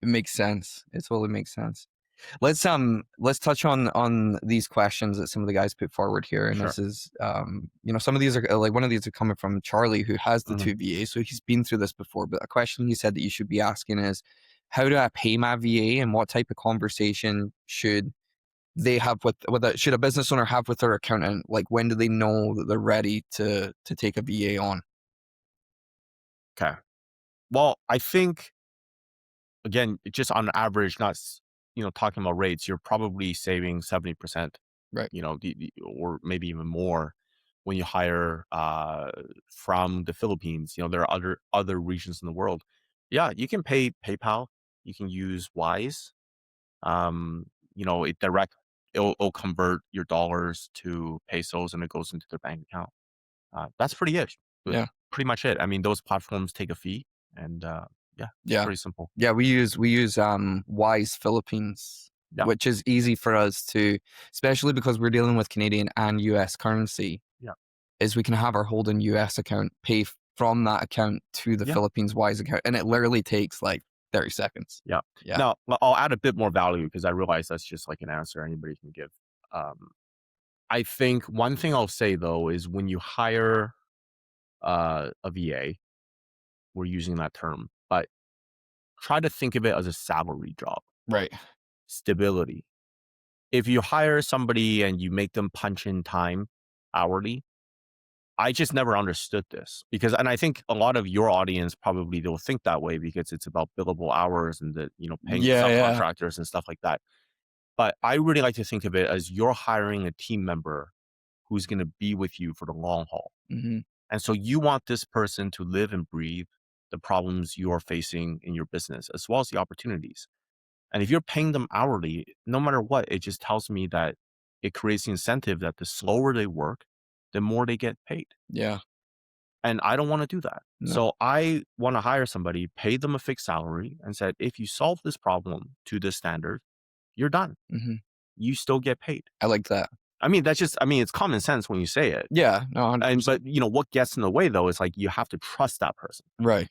It makes sense. It totally makes sense. Let's touch on these questions that some of the guys put forward here, and Sure. this is some of these are like, one of these are coming from Charlie, who has the Mhm. 2 VAs, so he's been through this before. But a question he said that you should be asking is, how do I pay my VA, and what type of conversation should they have with should a business owner have with their accountant? Like, when do they know that they're ready to take a VA on? Okay. Well, I think, again, just on average, not, talking about rates, you're probably saving 70%, Right. or maybe even more when you hire from the Philippines. There are other regions in the world. Yeah, you can pay PayPal. You can use Wise. Um, it'll convert your dollars to pesos and it goes into their bank account. That's pretty it. Yeah. Pretty much it. I mean, those platforms take a fee, and yeah, it's Yeah. pretty simple. Yeah, we use Wise Philippines, Yeah. which is easy for us to, especially because we're dealing with Canadian and US currency. Yeah. Is we can have our Holden US account pay from that account to the Yeah. Philippines Wise account, and it literally takes like 30 seconds. Yeah. Yeah. Now, I'll add a bit more value because I realize that's just like an answer anybody can give. I think one thing I'll say though is when you hire a VA, we're using that term, but try to think of it as a salary job. Right. Stability. If you hire somebody and you make them punch in time hourly, I just never understood this and I think a lot of your audience probably they'll think that way because it's about billable hours and paying Yeah, yeah. subcontractors and stuff like that. But I really like to think of it as you're hiring a team member who's going to be with you for the long haul. Mm-hmm. And so you want this person to live and breathe the problems you are facing in your business as well as the opportunities. And if you're paying them hourly, no matter what, it just tells me that it creates the incentive that the slower they work, the more they get paid. Yeah. And I don't want to do that. No. So I want to hire somebody, pay them a fixed salary, and said, if you solve this problem to this standard, you're done. Mm-hmm. You still get paid. I like that. I mean, it's common sense when you say it. Yeah. No. 100%. But what gets in the way though is like you have to trust that person. Right.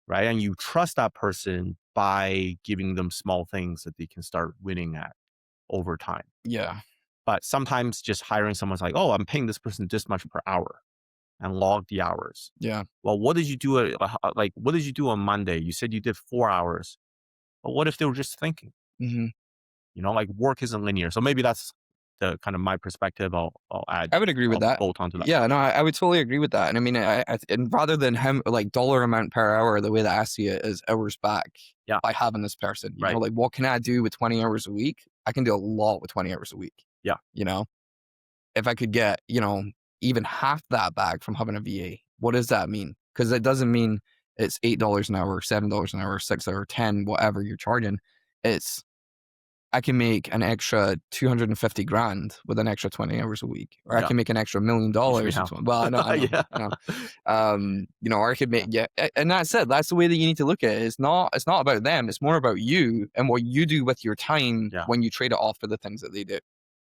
Right. And you trust that person by giving them small things that they can start winning at over time. Yeah. But sometimes just hiring someone's like, oh, I'm paying this person this much per hour and log the hours. Yeah. Well, what did you do? What did you do on Monday? You said you did 4 hours. But what if they were just thinking? Mm-hmm. Work isn't linear. So maybe that's the kind of my perspective. I'll add. I would agree with that. Bolt onto that. Yeah, no, I would totally agree with that. And I mean, and rather than dollar amount per hour, the way that I see it is hours back. Yeah. By having this person, Right. Like, what can I do with 20 hours a week? I can do a lot with 20 hours a week. Yeah. If I could get, even half that back from having a VA, what does that mean? Because it doesn't mean it's $8 an hour, $7 an hour, $6 or 10, whatever you're charging. It's, I can make an extra 250 grand with an extra 20 hours a week, or I can make an extra $1 million. Well, I know. Yeah. Or I could make, and that's it. That's the way that you need to look at it. It's not about them. It's more about you and what you do with your time when you trade it off for the things that they do.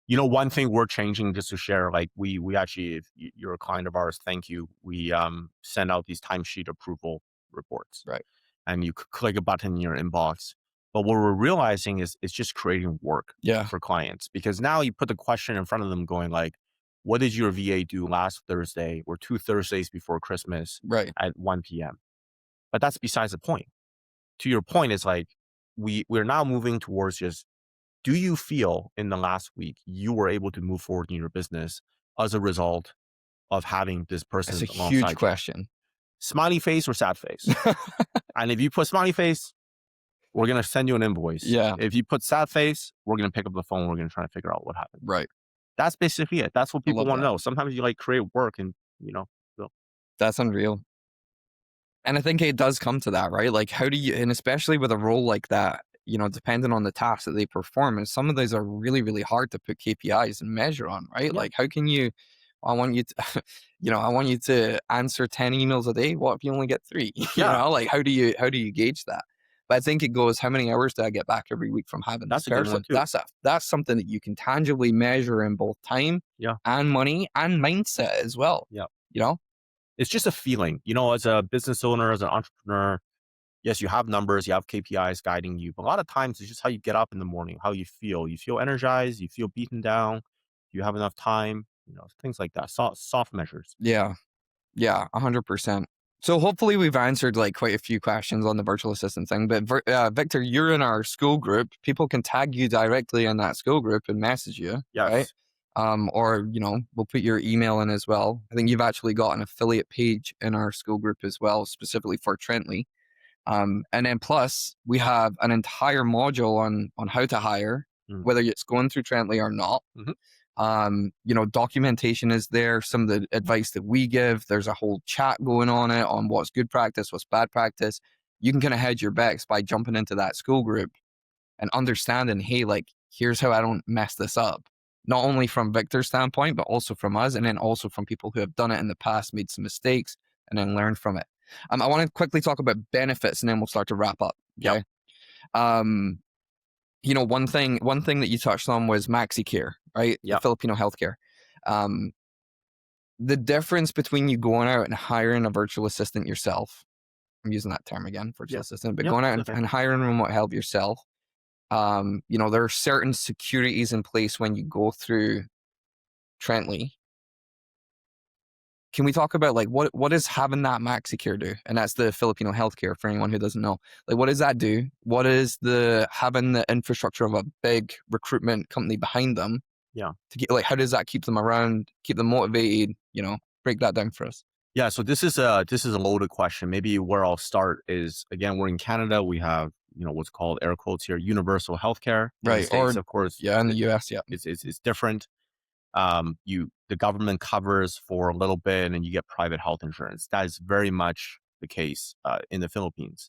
One thing we're changing, just to share, like we actually, if you're a client of ours, thank you. We send out these timesheet approval reports. Right. And you click a button in your inbox. But what we're realizing is it's just creating work for clients, because now you put the question in front of them going like, what did your VA do last Thursday or 2 Thursdays before Christmas at 1 p.m.? But that's besides the point. To your point, is like, we're now moving towards just, do you feel in the last week you were able to move forward in your business as a result of having this person That's a alongside huge you? question. Smiley face or sad face? And if you put smiley face, we're going to send you an invoice. Yeah. If you put sad face, we're going to pick up the phone. We're going to try to figure out what happened. Right. That's basically it. That's what I people love want to that. know. Sometimes you like create work and, so That's unreal. And I think it does come to that, right? Like, how do you, and especially with a role like that, depending on the tasks that they perform, and some of those are really, really hard to put KPIs and measure on, right? yeah, Like, how can you, I want you to, I want you to answer 10 emails a day. What if you only get three? yeah, Like, how do you gauge that? But I think it goes, how many hours do I get back every week from having this that's a good one person? too. That's something that you can tangibly measure in both time Yeah, and money and mindset as well, yeah. you know? It's just a feeling, as a business owner, as an entrepreneur. Yes, you have numbers, you have KPIs guiding you, but a lot of times it's just how you get up in the morning, how you feel. You feel energized, you feel beaten down, you have enough time, things like that. Soft measures. Yeah. Yeah, 100%. So hopefully we've answered like quite a few questions on the virtual assistant thing. But Victor, you're in our school group. People can tag you directly in that school group and message you, right? Yes. Or we'll put your email in as well. I think you've actually got an affiliate page in our school group as well, specifically for Treantly. And then plus we have an entire module on how to hire, Mm. whether it's going through Treantly or not. Mhm. Documentation is there, some of the advice that we give. There's a whole chat going on it on what's good practice, what's bad practice. You can kind of hedge your bets by jumping into that school group and understanding, hey, like, here's how I don't mess this up. Not only from Victor's standpoint, but also from us, and then also from people who have done it in the past, made some mistakes, and then learned from it. I want to quickly talk about benefits, and then we'll start to wrap up. Yep. Okay. Um, one thing that you touched on was MaxiCare, right? The Yep. Filipino healthcare. Um, the difference between you going out and hiring a virtual assistant yourself, I'm using that term again, virtual Yep. assistant, but Yep. going out Okay. and hiring remote help yourself, there are certain securities in place when you go through Treantly. Can we talk about like what is having that MaxiCare do? And that's the Filipino healthcare for anyone who doesn't know. Like, what does that do? What is the having the infrastructure of a big recruitment company behind them Yeah. to get, like, how does that keep them around, keep them motivated? Break that down for us. Yeah. So this is a loaded question. Maybe where I'll start is, again, we're in Canada. We have, what's called, air quotes here, universal healthcare. In the Right. Or States, of course, yeah, in the US, yeah. it's different. The government covers for a little bit, and then you get private health insurance. That is very much the case in the Philippines.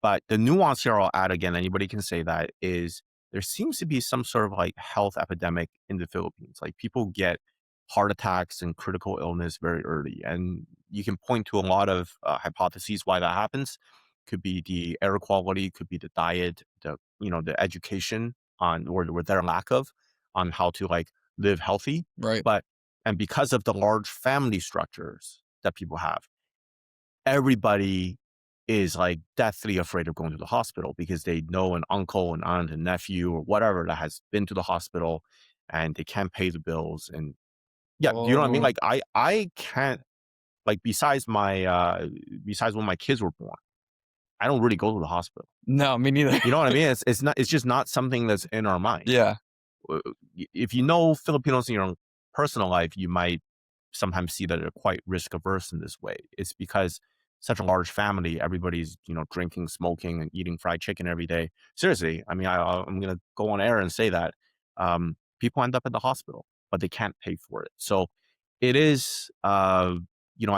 But the nuance here I'll add, again, anybody can say that, is there seems to be some sort of like health epidemic in the Philippines. Like, people get heart attacks and critical illness very early. And you can point to a lot of hypotheses why that happens. Could be the air quality, could be the diet, the education on, or their lack of, on how to like live healthy. Right. But, and because of the large family structures that people have, everybody is like deathly afraid of going to the hospital because they know an uncle, an aunt, a nephew, or whatever that has been to the hospital, and they can't pay the bills. And yeah, you know what I mean? Oh Like, I can't, like, besides when my kids were born, I don't really go to the hospital. no, me neither. You know what I mean? It's just not something that's in our mind. Yeah. If you know Filipinos in your own personal life, you might sometimes see that they're quite risk averse in this way. It's because such a large family, everybody's, drinking, smoking, and eating fried chicken every day. Seriously, I mean, I'm going to go on air and say that people end up at the hospital, but they can't pay for it. So it is, I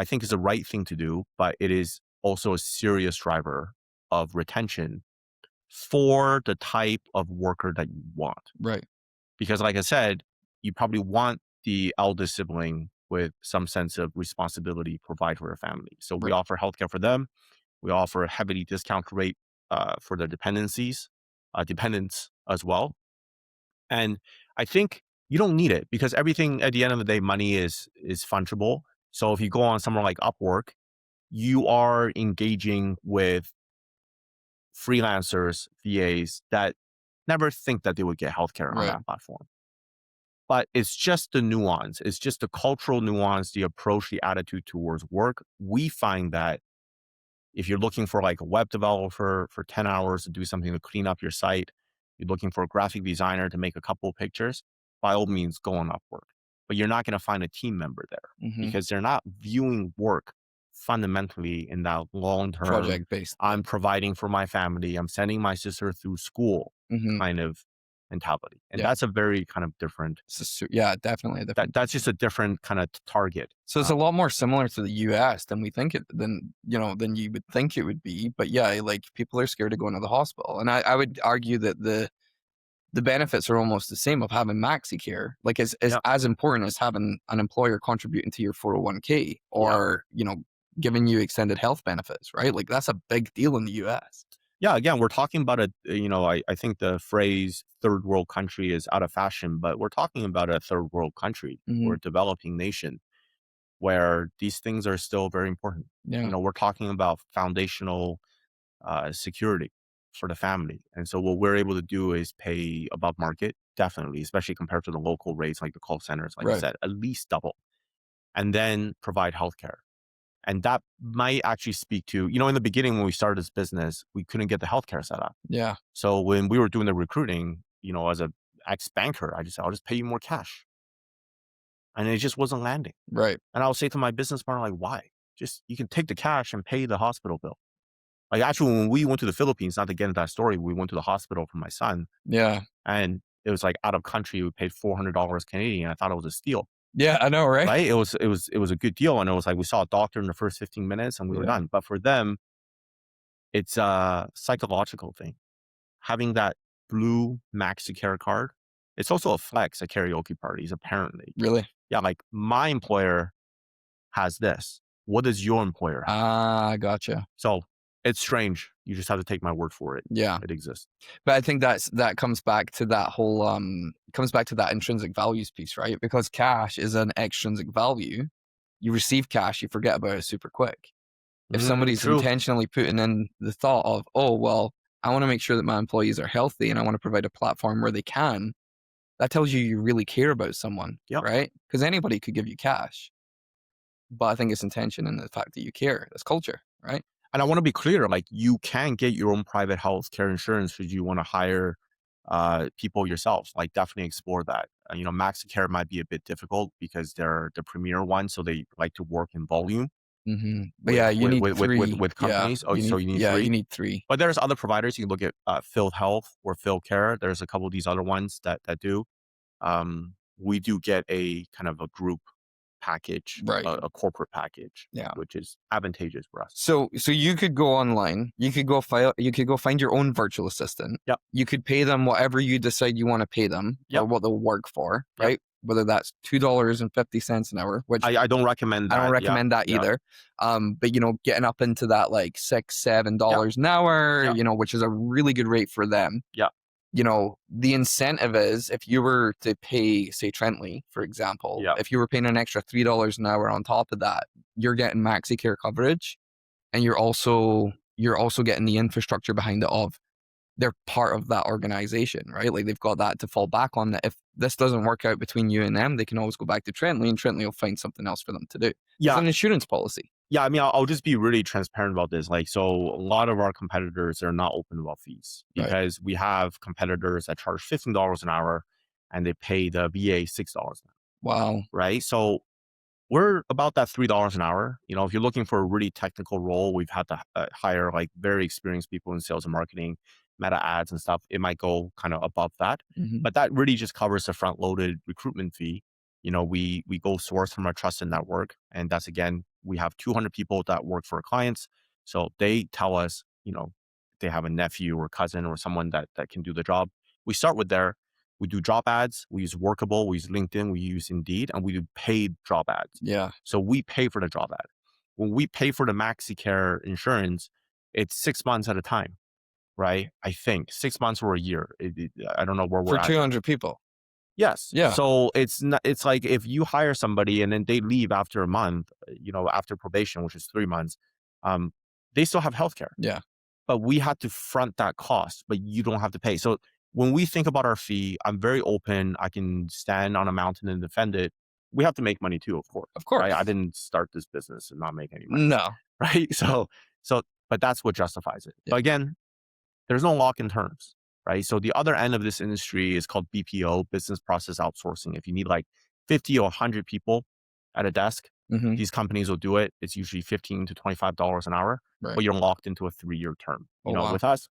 think is the right thing to do, but it is also a serious driver of retention for the type of worker that you want. Right. Because, like I said, you probably want the eldest sibling with some sense of responsibility, provide for a family. So we Right. offer healthcare for them. We offer a heavily discount rate for their dependents as well. And I think you don't need it, because everything at the end of the day, money is fungible. So if you go on somewhere like Upwork, you are engaging with freelancers, VAs that never think that they would get healthcare on Right. that platform. But it's just the nuance. It's just the cultural nuance, the approach, the attitude towards work. We find that if you're looking for like a web developer for 10 hours to do something to clean up your site, you're looking for a graphic designer to make a couple of pictures, by all means, go on Upwork. But you're not going to find a team member there, Mm-hmm. because they're not viewing work fundamentally in that long term. Project based. I'm providing for my family, I'm sending my sister through school Mm-hmm. kind of mentality. And Yeah. that's a very kind of different, Yeah, definitely a different. that's just a different kind of target. So it's a lot more similar to the US than we think it than you would think it would be. But yeah, like people are scared of going to the hospital. And I would argue that the benefits are almost the same of having MaxiCare. Like Yeah. as important as having an employer contributing to your 401k Yeah. or, giving you extended health benefits, right? Like that's a big deal in the US. Yeah, again, we're talking about I think the phrase third world country is out of fashion, but we're talking about a third world country or Mhm. a developing nation where these things are still very important. Yeah. We're talking about foundational security for the family. And so what we're able to do is pay above market, definitely, especially compared to the local rates like the call centers, like I Right. said, at least double, and then provide healthcare. And that might actually speak to, in the beginning when we started this business, we couldn't get the healthcare set up. Yeah. So when we were doing the recruiting, as a ex-banker, I just said, I'll just pay you more cash. And it just wasn't landing. Right. And I'll say to my business partner, like, why? Just, you can take the cash and pay the hospital bill. Like, actually, when we went to the Philippines, not to get into that story, we went to the hospital for my son, Yeah. and it was like out of country, we paid $400 Canadian. I thought it was a steal, Yeah, I know, right? right? It was a good deal. And it was like, we saw a doctor in the first 15 minutes and we were Yeah. done. But for them, it's a psychological thing. Having that blue MaxiCare card, it's also a flex at karaoke parties, apparently. Really? Yeah, like my employer has this. What does your employer have? Ah, gotcha. So it's strange. You just have to take my word for it. Yeah. It exists. But I think that comes back to that whole comes back to that intrinsic values piece, right? Because cash is an extrinsic value. You receive cash, you forget about it super quick. If somebody's True. intentionally putting in the thought of, oh, well, I want to make sure that my employees are healthy and I want to provide a platform where they can, that tells you really care about someone, Yep. right? Because anybody could give you cash. But I think it's intention and the fact that you care. That's culture, right? And I want to be clear, like you can get your own private health care insurance should you want to hire people yourself. Like definitely explore that. MaxiCare might be a bit difficult because they're the premier one, so they like to work in volume. Mm-hmm. But yeah, you need three. With companies. Yeah, So you need three. you need three. But there's other providers. You can look at Phil Health or Phil Care. There's a couple of these other ones that do. We do get a kind of a group package, Right. a corporate package, Yeah. which is advantageous for us. So you could go online, you could go find your own virtual assistant. Yep. You could pay them whatever you decide you want to pay them or Yep. what they'll work for, Yep. right? Whether that's $2.50 an hour, which I don't recommend that. I don't recommend that Yeah. either. But getting up into that like $6-7 an hour, Yeah. which is a really good rate for them. Yeah. The incentive is if you were to pay, say, Treantly, for example, Yeah. if you were paying an extra $3 an hour on top of that, you're getting MaxiCare coverage, and you're also getting the infrastructure behind it of they're part of that organization, right? Like they've got that to fall back on. That if this doesn't work out between you and them, they can always go back to Treantly, and Treantly will find something else for them to do. Yeah. It's an insurance policy. Yeah, I mean, I'll just be really transparent about this. Like, so a lot of our competitors are not open about fees Right. because we have competitors that charge $15 an hour and they pay the VA $6 an hour, Wow. right? So we're about that $3 an hour. If you're looking for a really technical role, we've had to hire like very experienced people in sales and marketing, meta ads and stuff. It might go kind of above that, Mhm. but that really just covers the front loaded recruitment fee. We go source from our trusted network. And that's, again, we have 200 people that work for our clients. So they tell us, they have a nephew or cousin or someone that can do the job. We start with there. We do job ads. We use Workable. We use LinkedIn. We use Indeed, and we do paid job ads. Yeah. So we pay for the job ad. When we pay for the MaxiCare insurance, it's 6 months at a time, right? I think 6 months or a year. I don't know where we're For at. 200 people. Yes. Yeah. So it's not, it's like if you hire somebody and then they leave after a month, after probation, which is 3 months, they still have healthcare. Yeah. But we had to front that cost, but you don't have to pay. So when we think about our fee, I'm very open. I can stand on a mountain and defend it. We have to make money too, of course. Of course. Right? I didn't start this business and not make any money. No. Right. But that's what justifies it. Yeah. But again, there's no lock-in terms. Right. So the other end of this industry is called BPO, business process outsourcing. If you need like 50 or 100 people at a desk, Mhm. these companies will do it. It's usually $15 to $25 an hour, Right. but you're locked into a 3-year term. Oh, wow. With us,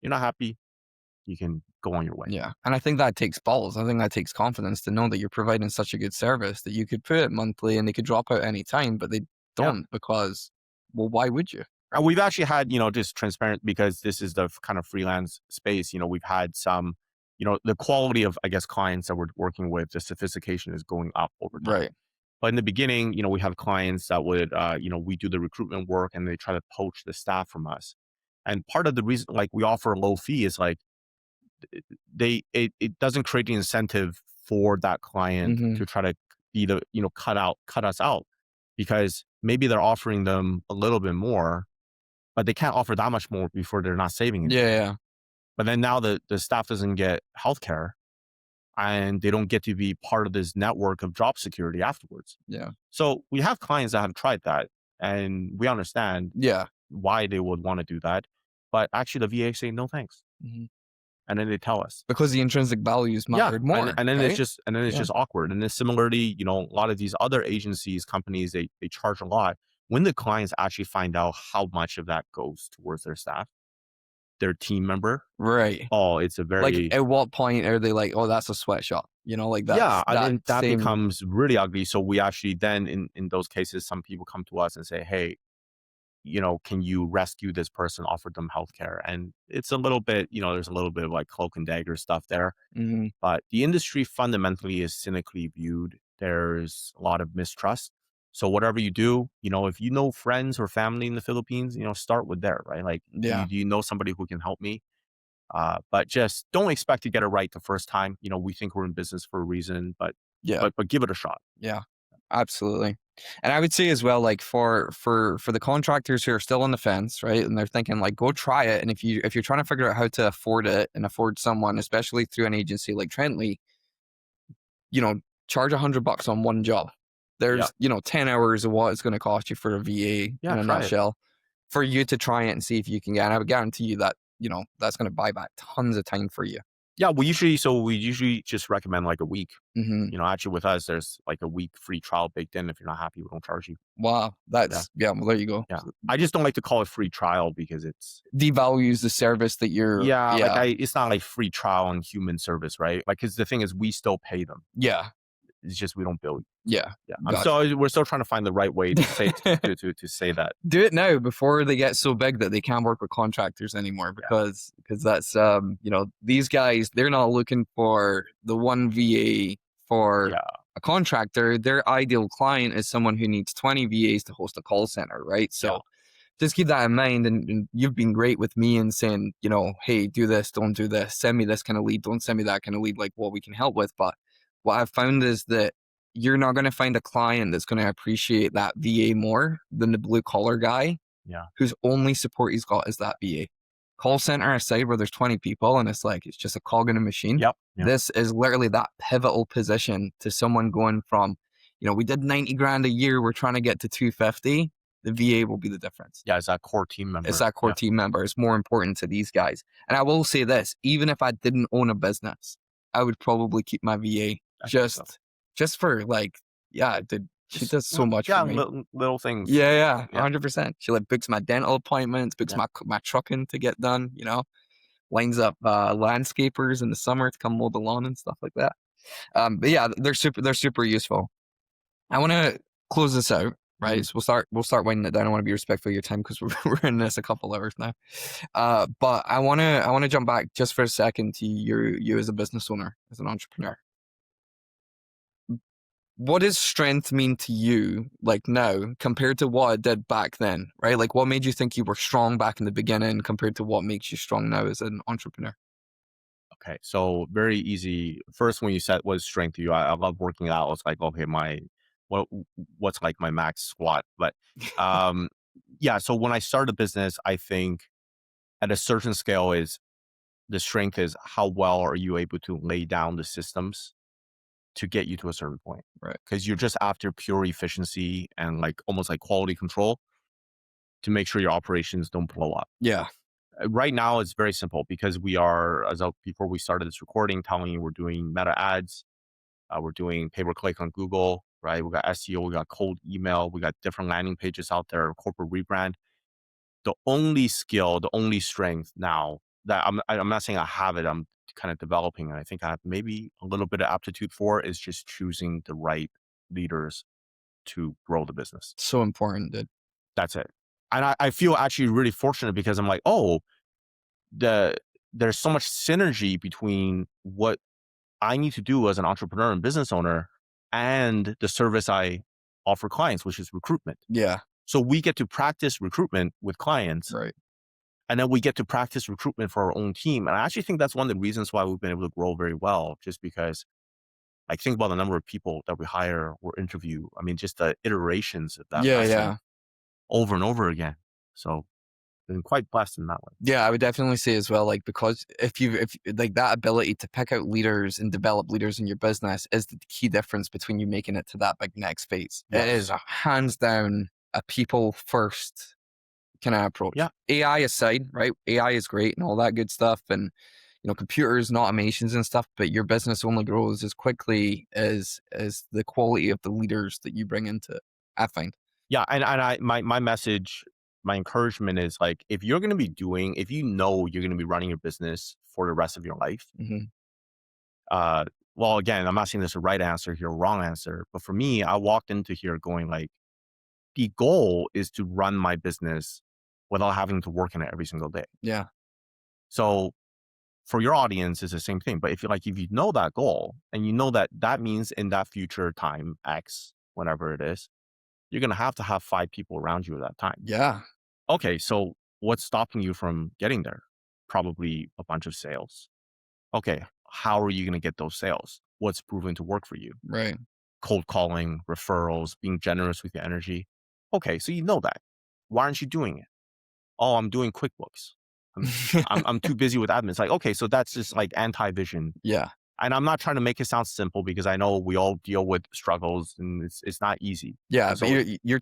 you're not happy. you can go on your way. Yeah. And I think that takes balls. I think that takes confidence to know that you're providing such a good service that you could put it monthly and they could drop out any time, but they Yeah. don't because, well, why would you? And we've actually had, just transparent, because this is the kind of freelance space, we've had some, the quality of, I guess, clients that we're working with, the sophistication is going up over time. Right. But in the beginning, we have clients that would, we do the recruitment work and they try to poach the staff from us. And part of the reason, like, we offer a low fee is like, it doesn't create the incentive for that client Mhm. to try to be the, cut us out, because maybe they're offering them a little bit more, but they can't offer that much more before they're not saving anything. Yeah. But then now the staff doesn't get healthcare and they don't get to be part of this network of job security afterwards. Yeah. So we have clients that have tried that and we understand Yeah. why they would want to do that. But actually the VA say no thanks. Mhm. And then they tell us. Because the intrinsic values Yeah. mattered more. And then right? it's just awkward. And then similarly, a lot of these other agencies, companies, they charge a lot. When the clients actually find out how much of that goes towards their staff, their team member, Right. oh, it's a Like, very at what point are they like, oh, that's a sweatshop? Like that's yeah, and then that same. becomes really ugly. So we actually then in those cases, some people come to us and say, hey, can you rescue this person, offer them healthcare? And it's a little bit, there's a little bit of like cloak and dagger stuff there. Mhm. But the industry fundamentally is cynically viewed. There's a lot of mistrust. So whatever you do, if you know friends or family in the Philippines, start with there, right? Like, Yeah. do you know somebody who can help me? But just don't expect to get it right the first time. We think we're in business for a reason, but Yeah. but give it a shot. Yeah. Absolutely. And I would say as well, like for the contractors who are still on the fence, right? And they're thinking like, go try it. And if you're trying to figure out how to afford it and afford someone, especially through an agency like Treantly, charge $100 on one job. There's, 10 hours of what it's going to cost you for a VA Yeah, in a try it. nutshell for you to try it and see if you can get. And I would guarantee you that, that's going to buy back tons of time for you. Yeah, we usually just recommend like a week. Hmm. Actually with us, there's like a week free trial baked in. If you're not happy, we don't charge you. Wow. That's, well, there you go. Yeah. I just don't like to call it free trial because it's Devalues the service that you're. yeah. Like it's not like free trial on human service, right? Like, because the thing is, we still pay them. Yeah. It's just we don't bill you. Yeah. Yeah. Gotcha. We're still trying to find the right way to say to say that. Do it now before they get so big that they can't work with contractors anymore, because that's these guys, they're not looking for the one VA for Yeah. a contractor. Their ideal client is someone who needs 20 VAs to host a call center, right? So just keep that in mind. And you've been great with me in saying, hey, do this, don't do this, send me this kind of lead, don't send me that kind of lead, like what we can help with. But what I've found is that you're not going to find a client that's going to appreciate that VA more than the blue collar guy whose only support he's got is that VA. Call center aside, where there's 20 people and it's like, it's just a cog in a machine. Yep. This is literally that pivotal position to someone going from, we did 90 grand a year, we're trying to get to 250. The VA will be the difference. Yeah, it's that core team member. It's that core team member. It's more important to these guys. And I will say this, even if I didn't own a business, I would probably keep my VA just for like, she does so much for me. Little things. Yeah, 100%. She like books my dental appointments, books my trucking to get done, lines up landscapers in the summer to come mow the lawn and stuff like that. But yeah, they're super useful. I want to close this out, right? Mhm. So we'll start winding it down. I want to be respectful of your time because we're in this a couple hours now. But I want to jump back just for a second to you as a business owner, as an entrepreneur. What does strength mean to you like now compared to what it did back then, right? Like what made you think you were strong back in the beginning compared to what makes you strong now as an entrepreneur? Okay, so very easy. First, when you said what is strength to you, I love working out. It's like, okay, what's like my max squat? But yeah. So when I started a business, I think at a certain scale is the strength is how well are you able to lay down the systems to get you to a certain point, Right. because you're just after pure efficiency and like almost like quality control to make sure your operations don't blow up. Yeah. Right now, it's very simple because we are, before we started this recording, telling you we're doing meta ads, we're doing pay-per-click on Google, right? We got SEO, we got cold email, we got different landing pages out there, corporate rebrand. The only skill, the only strength now that I'm not saying I have it. I'm kind of developing, and I think I have maybe a little bit of aptitude for is just choosing the right leaders to grow the business. So important, dude. That's it. And I feel actually really fortunate because I'm like, oh, there's so much synergy between what I need to do as an entrepreneur and business owner and the service I offer clients, which is recruitment. Yeah. So we get to practice recruitment with clients, Right. and then we get to practice recruitment for our own team. And I actually think that's one of the reasons why we've been able to grow very well, just because like think about the number of people that we hire or interview. I mean, just the iterations of that Yeah. person Yeah. over and over again. So been quite blessed in that way. Yeah, I would definitely say as well, like, because if like that ability to pick out leaders and develop leaders in your business is the key difference between you making it to that big next phase. It is Yes. hands down a people first kind of approach. Yeah. AI aside, right? AI is great and all that good stuff, and computers and automations and stuff, but your business only grows as quickly as the quality of the leaders that you bring into it, I find. Yeah. And my message, my encouragement is like, if you know you're going to be running your business for the rest of your life, Hmm. well, again, I'm not saying there's a right answer here, wrong answer, but for me, I walked into here going like, the goal is to run my business without having to work in it every single day. Yeah. So for your audience, it's the same thing. But if you know that goal and you know that that means in that future time X, whatever it is, you're going to have 5 people around you at that time. Yeah. Okay, so what's stopping you from getting there? Probably a bunch of sales. Okay, how are you going to get those sales? What's proven to work for you? Right. Cold calling, referrals, being generous with your energy. Okay, so you know that. Why aren't you doing it? Oh, I'm doing QuickBooks. I'm too busy with admin. It's like, okay, so that's just like anti-vision. Yeah. And I'm not trying to make it sound simple because I know we all deal with struggles and it's not easy. Yeah, And but so you're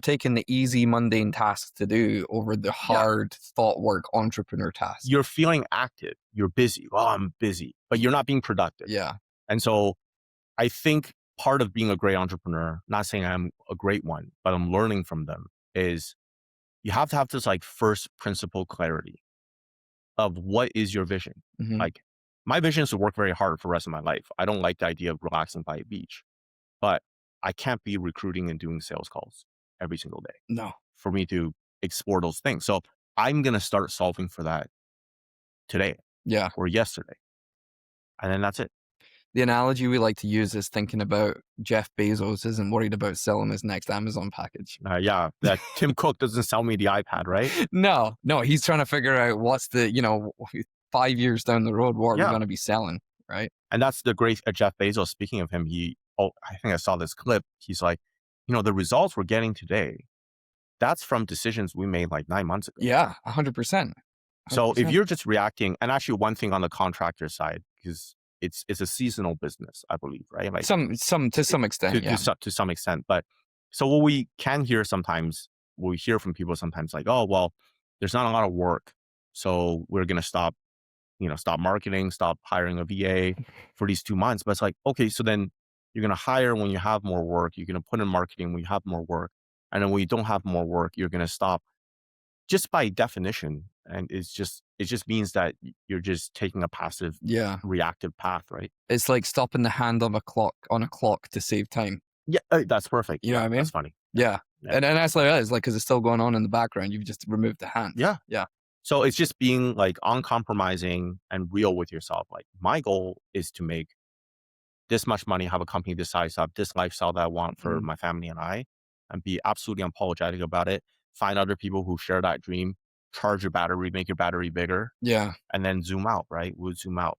taking the easy mundane tasks to do over the hard thought work entrepreneur task. you're feeling active. You're busy. Oh, I'm busy, but you're not being productive. Yeah. And so I think part of being a great entrepreneur, not saying I'm a great one, but I'm learning from them, is you have to have this like first principle clarity of what is your vision. Mhm. Like my vision is to work very hard for the rest of my life. I don't like the idea of relaxing by a beach, but I can't be recruiting and doing sales calls every single day No. for me to explore those things. So I'm going to start solving for that today Yeah. or yesterday. And then that's it. The analogy we like to use is thinking about Jeff Bezos isn't worried about selling his next Amazon package. Yeah, that Tim Cook doesn't sell me the iPad, right? No, he's trying to figure out what's the, 5 years down the road, what are we Yeah. going to be selling, right? And that's the great Jeff Bezos. Speaking of him, I think I saw this clip. He's like, the results we're getting today, that's from decisions we made like 9 months ago. Yeah, 100%. So if you're just reacting, and actually one thing on the contractor side, because it's a seasonal business, I believe, right? Like to some extent, yeah. to some extent. But so what we can hear sometimes, what we hear from people sometimes like, oh, well, there's not a lot of work. So we're going to stop marketing, stop hiring a VA for these 2 months. But it's like, okay, so then you're going to hire when you have more work. You're going to put in marketing when you have more work. And then when you don't have more work, you're going to stop just by definition. And it just means that you're just taking a passive, reactive path, right? It's like stopping the hand on a clock to save time. Yeah, that's perfect. You know what I mean? That's funny. Yeah. Yeah. And that's like that is like because it's still going on in the background. You've just removed the hand. Yeah. Yeah. So it's just being like uncompromising and real with yourself. Like my goal is to make this much money, have a company this size, have this lifestyle that I want for my family and I, and be absolutely unapologetic about it. Find other people who share that dream, charge your battery, make your battery bigger, Yeah. and then zoom out, right? We'll zoom out,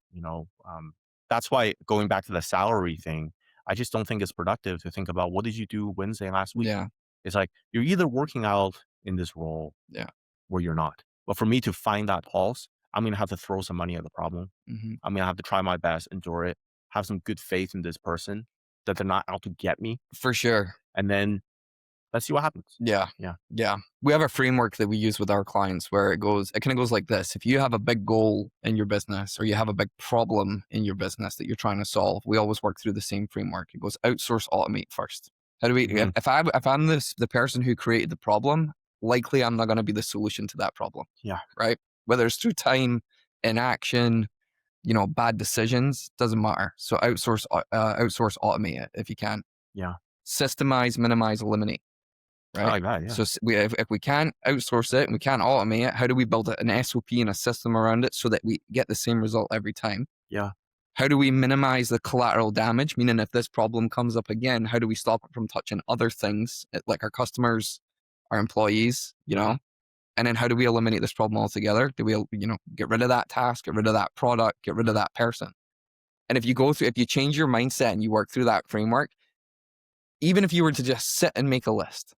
that's why going back to the salary thing, I just don't think it's productive to think about what did you do Wednesday last week? Yeah. It's like, you're either working out in this role or you're not. But for me to find that pulse, I'm going to have to throw some money at the problem. Mhm. I'm going to have to try my best, endure it, have some good faith in this person that they're not out to get me. For sure. And then let's see what happens. Yeah. Yeah. Yeah. We have a framework that we use with our clients where it kind of goes like this. If you have a big goal in your business or you have a big problem in your business that you're trying to solve, we always work through the same framework. It goes outsource, automate first. How do we, if I'm the person who created the problem, likely I'm not going to be the solution to that problem. Yeah. Right. Whether it's through time, inaction, bad decisions, doesn't matter. So outsource, automate it if you can. Yeah. Systemize, minimize, eliminate. I Right. like that. Yeah. So if we can't outsource it and we can't automate it, how do we build an SOP and a system around it so that we get the same result every time? Yeah. How do we minimize the collateral damage? Meaning, if this problem comes up again, how do we stop it from touching other things like our customers, our employees, And then how do we eliminate this problem altogether? Do we, get rid of that task, get rid of that product, get rid of that person? And if you change your mindset and you work through that framework, even if you were to just sit and make a list,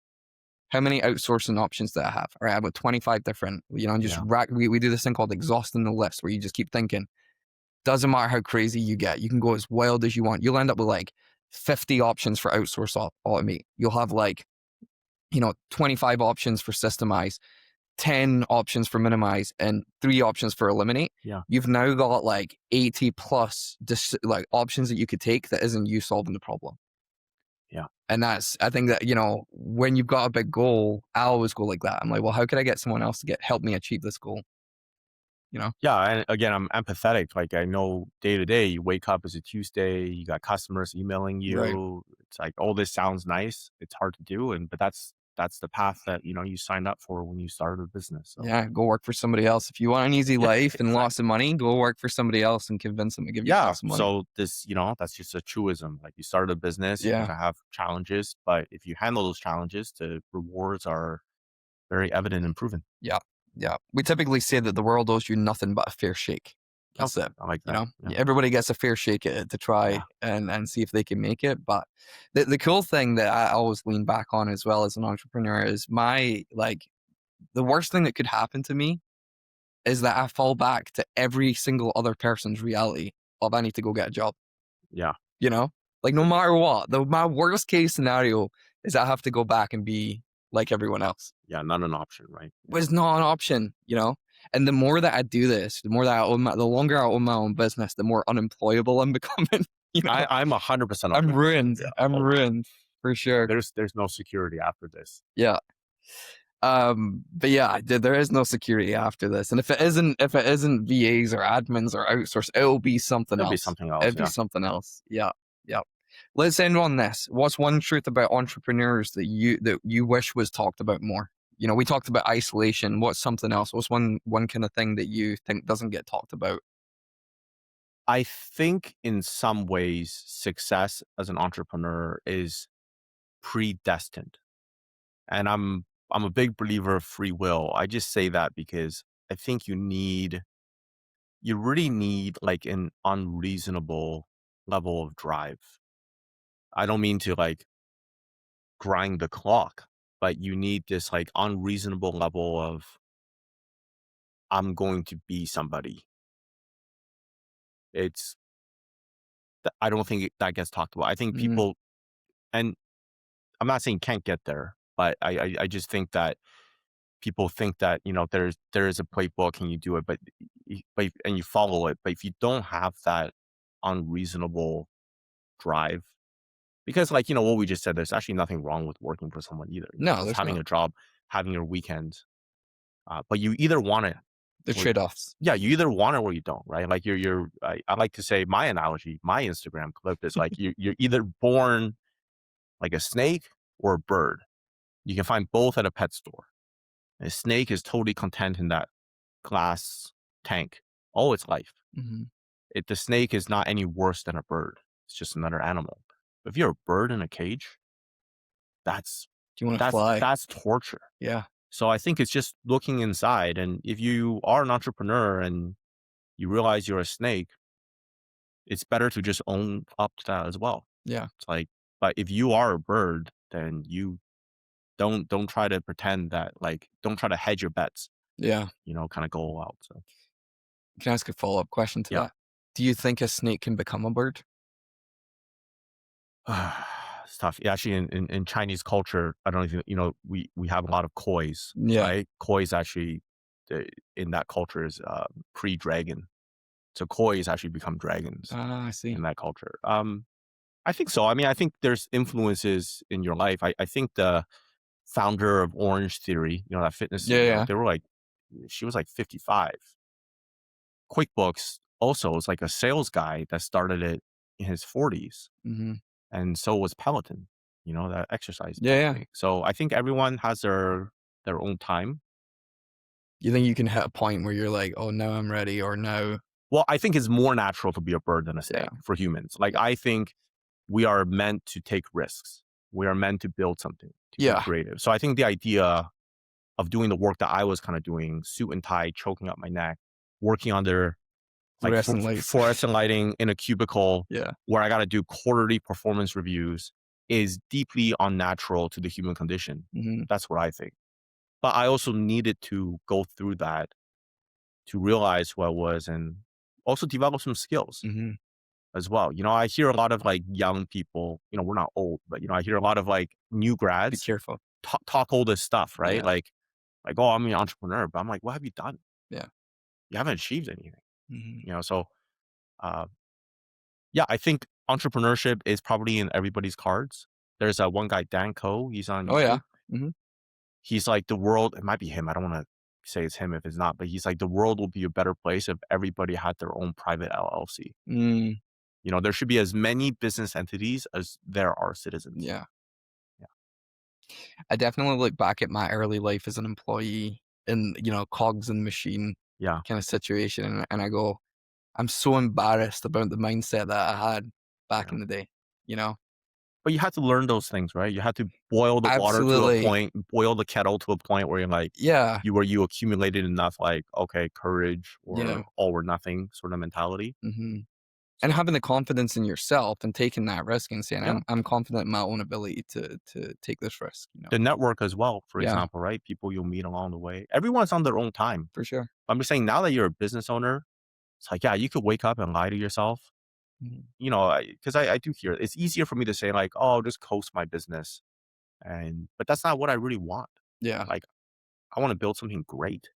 how many outsourcing options do I have? All right, I've got 25 different, and just Yeah. we do this thing called exhausting the list, where you just keep thinking. Doesn't matter how crazy you get. You can go as wild as you want. You'll end up with like 50 options for outsource automate. You'll have 25 options for systemize, 10 options for minimize, and 3 options for eliminate. Yeah. You've now got like 80 plus options that you could take that isn't you solving the problem. Yeah. And I think that, when you've got a big goal, I always go like that. I'm like, well, how could I get someone else to help me achieve this goal? Yeah. And again, I'm empathetic. Like, I know day to day, you wake up, it's a Tuesday, you got customers emailing you. Right. It's like, oh, this sounds nice. It's hard to do. But that's the path that, you signed up for when you started a business. So. Yeah, go work for somebody else. If you want an easy life and lots of money, go work for somebody else and convince them to give you lots of money. So this, that's just a truism. Like, you started a business, you're gonna have challenges, but if you handle those challenges, the rewards are very evident and proven. Yeah. We typically say that the world owes you nothing but a fair shake. That's it. I like that. Yeah. Everybody gets a fair shake at it to try and see if they can make it. But the cool thing that I always lean back on as well as an entrepreneur is the worst thing that could happen to me is that I fall back to every single other person's reality of I need to go get a job. Yeah. No matter what, my worst case scenario is I have to go back and be like everyone else. Yeah, not an option, right? It's not an option, And the more that I do this, the longer I own my own business, the more unemployable I'm becoming. I'm 100%. I'm ruined. I'm ruined for sure. There's no security after this. Yeah. But yeah, there is no security after this. And if it isn't VAs or admins or outsource, it'll be something else. It'll be something else. It'll be something else. Yeah. Let's end on this. What's one truth about entrepreneurs that you wish was talked about more? We talked about isolation. What's something else? What's one kind of thing that you think doesn't get talked about? I think in some ways, success as an entrepreneur is predestined. And I'm a big believer of free will. I just say that because I think you really need like an unreasonable level of drive. I don't mean to like grind the clock, but you need this like unreasonable level of, I'm going to be somebody. I don't think that gets talked about. I think people, and I'm not saying can't get there, but I just think that people think that, there is a playbook and you do it, but and you follow it. But if you don't have that unreasonable drive, because like, what we just said, there's actually nothing wrong with working for someone either. No, there's having a job, having your weekends. But you either want it. The trade-offs. Yeah, you either want it or you don't, right? Like I like to say my analogy, my Instagram clip is like you're either born like a snake or a bird. You can find both at a pet store. A snake is totally content in that glass tank all its life. Mm-hmm. The snake is not any worse than a bird. It's just another animal. But if you're a bird in a cage, that's torture. Yeah. So I think it's just looking inside. And if you are an entrepreneur and you realize you're a snake, it's better to just own up to that as well. Yeah. It's like, but if you are a bird, then you don't try to pretend that, like, don't try to hedge your bets. Yeah. Kind of go all out. So can I ask a follow-up question to that? Do you think a snake can become a bird? It's tough. Actually, in Chinese culture, I don't even, we have a lot of kois. Yeah. Right? Kois actually, in that culture is pre-dragon. So kois actually become dragons. I see. In that culture. I think so. I mean, I think there's influences in your life. I think the founder of Orange Theory, that fitness, Yeah. they were like, she was like 55. QuickBooks also is like a sales guy that started it in his 40s, Mm-hmm. and so was Peloton, that exercise Yeah, yeah. company. So I think everyone has their own time. You think you can hit a point where you're like, oh, now I'm ready, or now, Well, I think it's more natural to be a bird than a yeah, snake for humans. Like, I think we are meant to take risks. We are meant to build something, to be yeah, creative. So I think the idea of doing the work that I was kind of doing, suit and tie, choking up my neck, working under like fluorescent lights. fluorescent lighting in a cubicle Yeah. where I got to do quarterly performance reviews is deeply unnatural to the human condition. Mm-hmm. That's what I think. But I also needed to go through that to realize who I was and also develop some skills Mm-hmm. as well. I hear a lot of like young people, we're not old, but I hear a lot of like new Be grads careful. talk all this stuff, right? Yeah. Like, oh, I'm an entrepreneur, but I'm like, what have you done? Yeah. You haven't achieved anything, Mm-hmm. So, uh, yeah, I think entrepreneurship is probably in everybody's cards. There's one guy, Dan Ko, he's on Oh, yeah. YouTube. Mm-hmm. He's like, the world, it might be him. I don't want to say it's him if it's not, but he's like, the world will be a better place if everybody had their own private LLC. Mm, There should be as many business entities as there are citizens. yeah. Yeah. I definitely look back at my early life as an employee in, cogs and machine Yeah. kind of situation. And I go, I'm so embarrassed about the mindset that I had back Yeah. in the day, you know? But you had to learn those things, right? You had to boil the water to a Absolutely. point, boil the kettle to a point where you're like, Yeah. you accumulated enough, like, okay, courage Yeah. or all or nothing sort of mentality. Mm-hmm. And having the confidence in yourself and taking that risk and saying, Yeah. I'm confident in my own ability to take this risk, The network as well, for Yeah. example, right? People you'll meet along the way. Everyone's on their own time. For sure. I'm just saying now that you're a business owner, it's like, yeah, you could wake up and lie to yourself. Mhm. Because I do hear it's easier for me to say like, oh, just coast my business. But that's not what I really want. Yeah. Like, I want to build something great.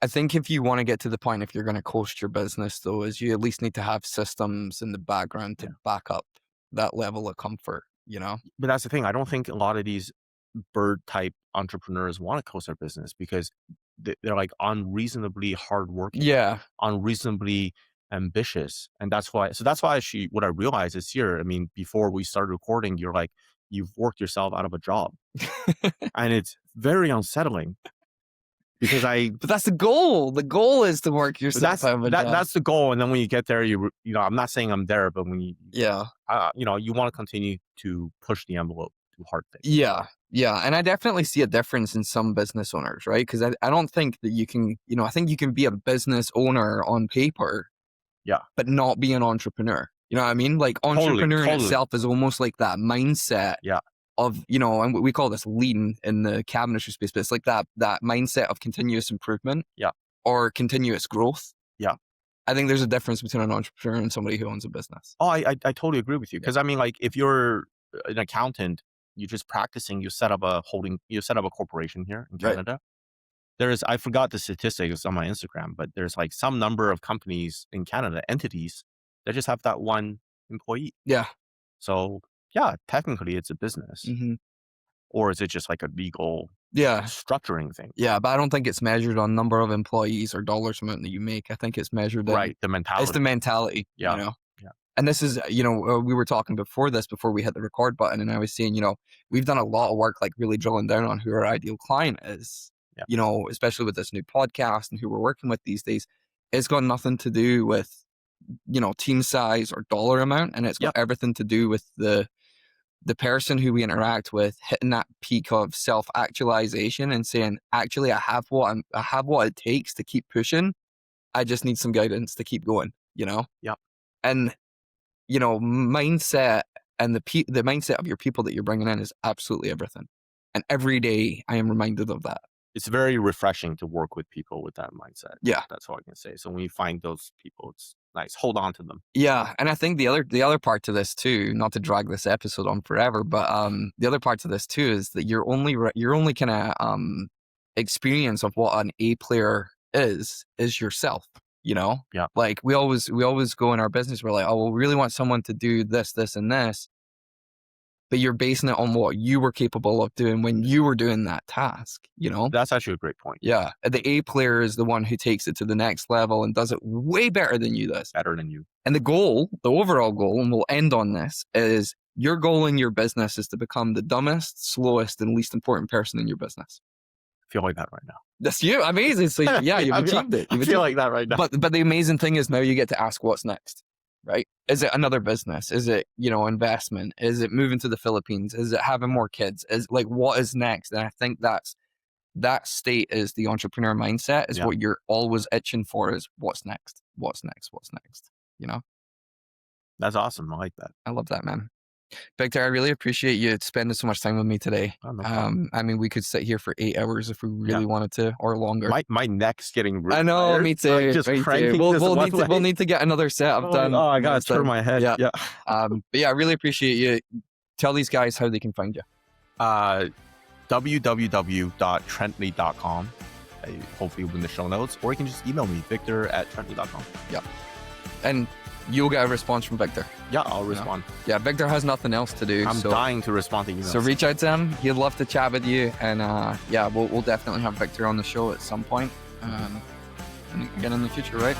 I think if you want to get to the point, if you're going to coast your business, though, is you at least need to have systems in the background to back up that level of comfort, But that's the thing. I don't think a lot of these bird type entrepreneurs want to coast their business because they're like unreasonably hardworking, Yeah. unreasonably ambitious. And that's why, actually what I realized is here, I mean, before we started recording, you're like, you've worked yourself out of a job. And it's very unsettling because But that's the goal. The goal is to work yourself out of a job. that's the goal. And then when you get there, I'm not saying I'm there, but when Yeah. you want to continue to push the envelope to hard things. Yeah. Yeah. And I definitely see a difference in some business owners, right? Because I don't think that you can, I think you can be a business owner on paper, Yeah. but not be an entrepreneur. You know what I mean? Like entrepreneur in itself is almost like that mindset. Yeah. Of, and we call this lean in the cabinetry space, but it's like that mindset of continuous improvement. Yeah. Or continuous growth. Yeah. I think there's a difference between an entrepreneur and somebody who owns a business. Oh, I totally agree with you. Because I mean, like, if you're an accountant, you're just practicing, you set up a corporation here in Canada. Right. I forgot the statistics on my Instagram, but there's like some number of companies in Canada, entities, that just have that one employee. Yeah. So yeah, technically it's a business. Mm-hmm. Or is it just like a legal structuring thing? Yeah, but I don't think it's measured on number of employees or dollars amount that you make. I think it's measured in the mentality. It's the mentality. Yeah. Yeah. And this is, we were talking before we hit the record button, and I was saying, we've done a lot of work, like really drilling down on who our ideal client is, especially with this new podcast and who we're working with these days. It's got nothing to do with, team size or dollar amount. And it's got everything to do with the person who we interact with hitting that peak of self-actualization and saying, actually, I have what it takes to keep pushing. I just need some guidance to keep going, Yeah. And, mindset and the mindset of your people that you're bringing in is absolutely everything. And every day I am reminded of that. It's very refreshing to work with people with that mindset. Yeah. That's all I can say. So when you find those people, it's nice. Hold on to them. Yeah. And I think the other part to this too, not to drag this episode on forever, but the other part to this too is that your only kind of experience of what an A player is yourself. Yeah. Like we always go in our business, we're like, oh, we really want someone to do this, this, and this. but you're basing it on what you were capable of doing when you were doing that task, That's actually a great point. Yeah. The A player is the one who takes it to the next level and does it way better than you does. Better than you. And the overall goal, and we'll end on this, is your goal in your business is to become the dumbest, slowest, and least important person in your business. I feel like that right now. That's you. Amazing. So yeah, you've achieved it. I feel like that right now. But the amazing thing is now you get to ask what's next, right? Is it another business? Is it, investment? Is it moving to the Philippines? Is it having more kids? Is like, what is next? And I think that state is the entrepreneur mindset is what you're always itching for is what's next? What's next? What's next? That's awesome. I like that. I love that, man. Victor, I really appreciate you spending so much time with me today. Oh, no problem. I mean, we could sit here for 8 hours if we really wanted to, or longer. My neck's getting really I know, tired. me too. Like, just me cranking too. this one way. We'll need to get another setup done. Oh, I gotta turn my head. Yeah. Yeah. But yeah, I really appreciate you. Tell these guys how they can find you. www.treantly.com. Hopefully in the show notes, or you can just email me, victor@treantly.com. Yeah. And you'll get a response from Victor. Yeah, I'll respond. Yeah, Victor has nothing else to do. I'm dying to respond to emails. So reach out to him. He'd love to chat with you. And we'll definitely have Victor on the show at some point. And again in the future, right?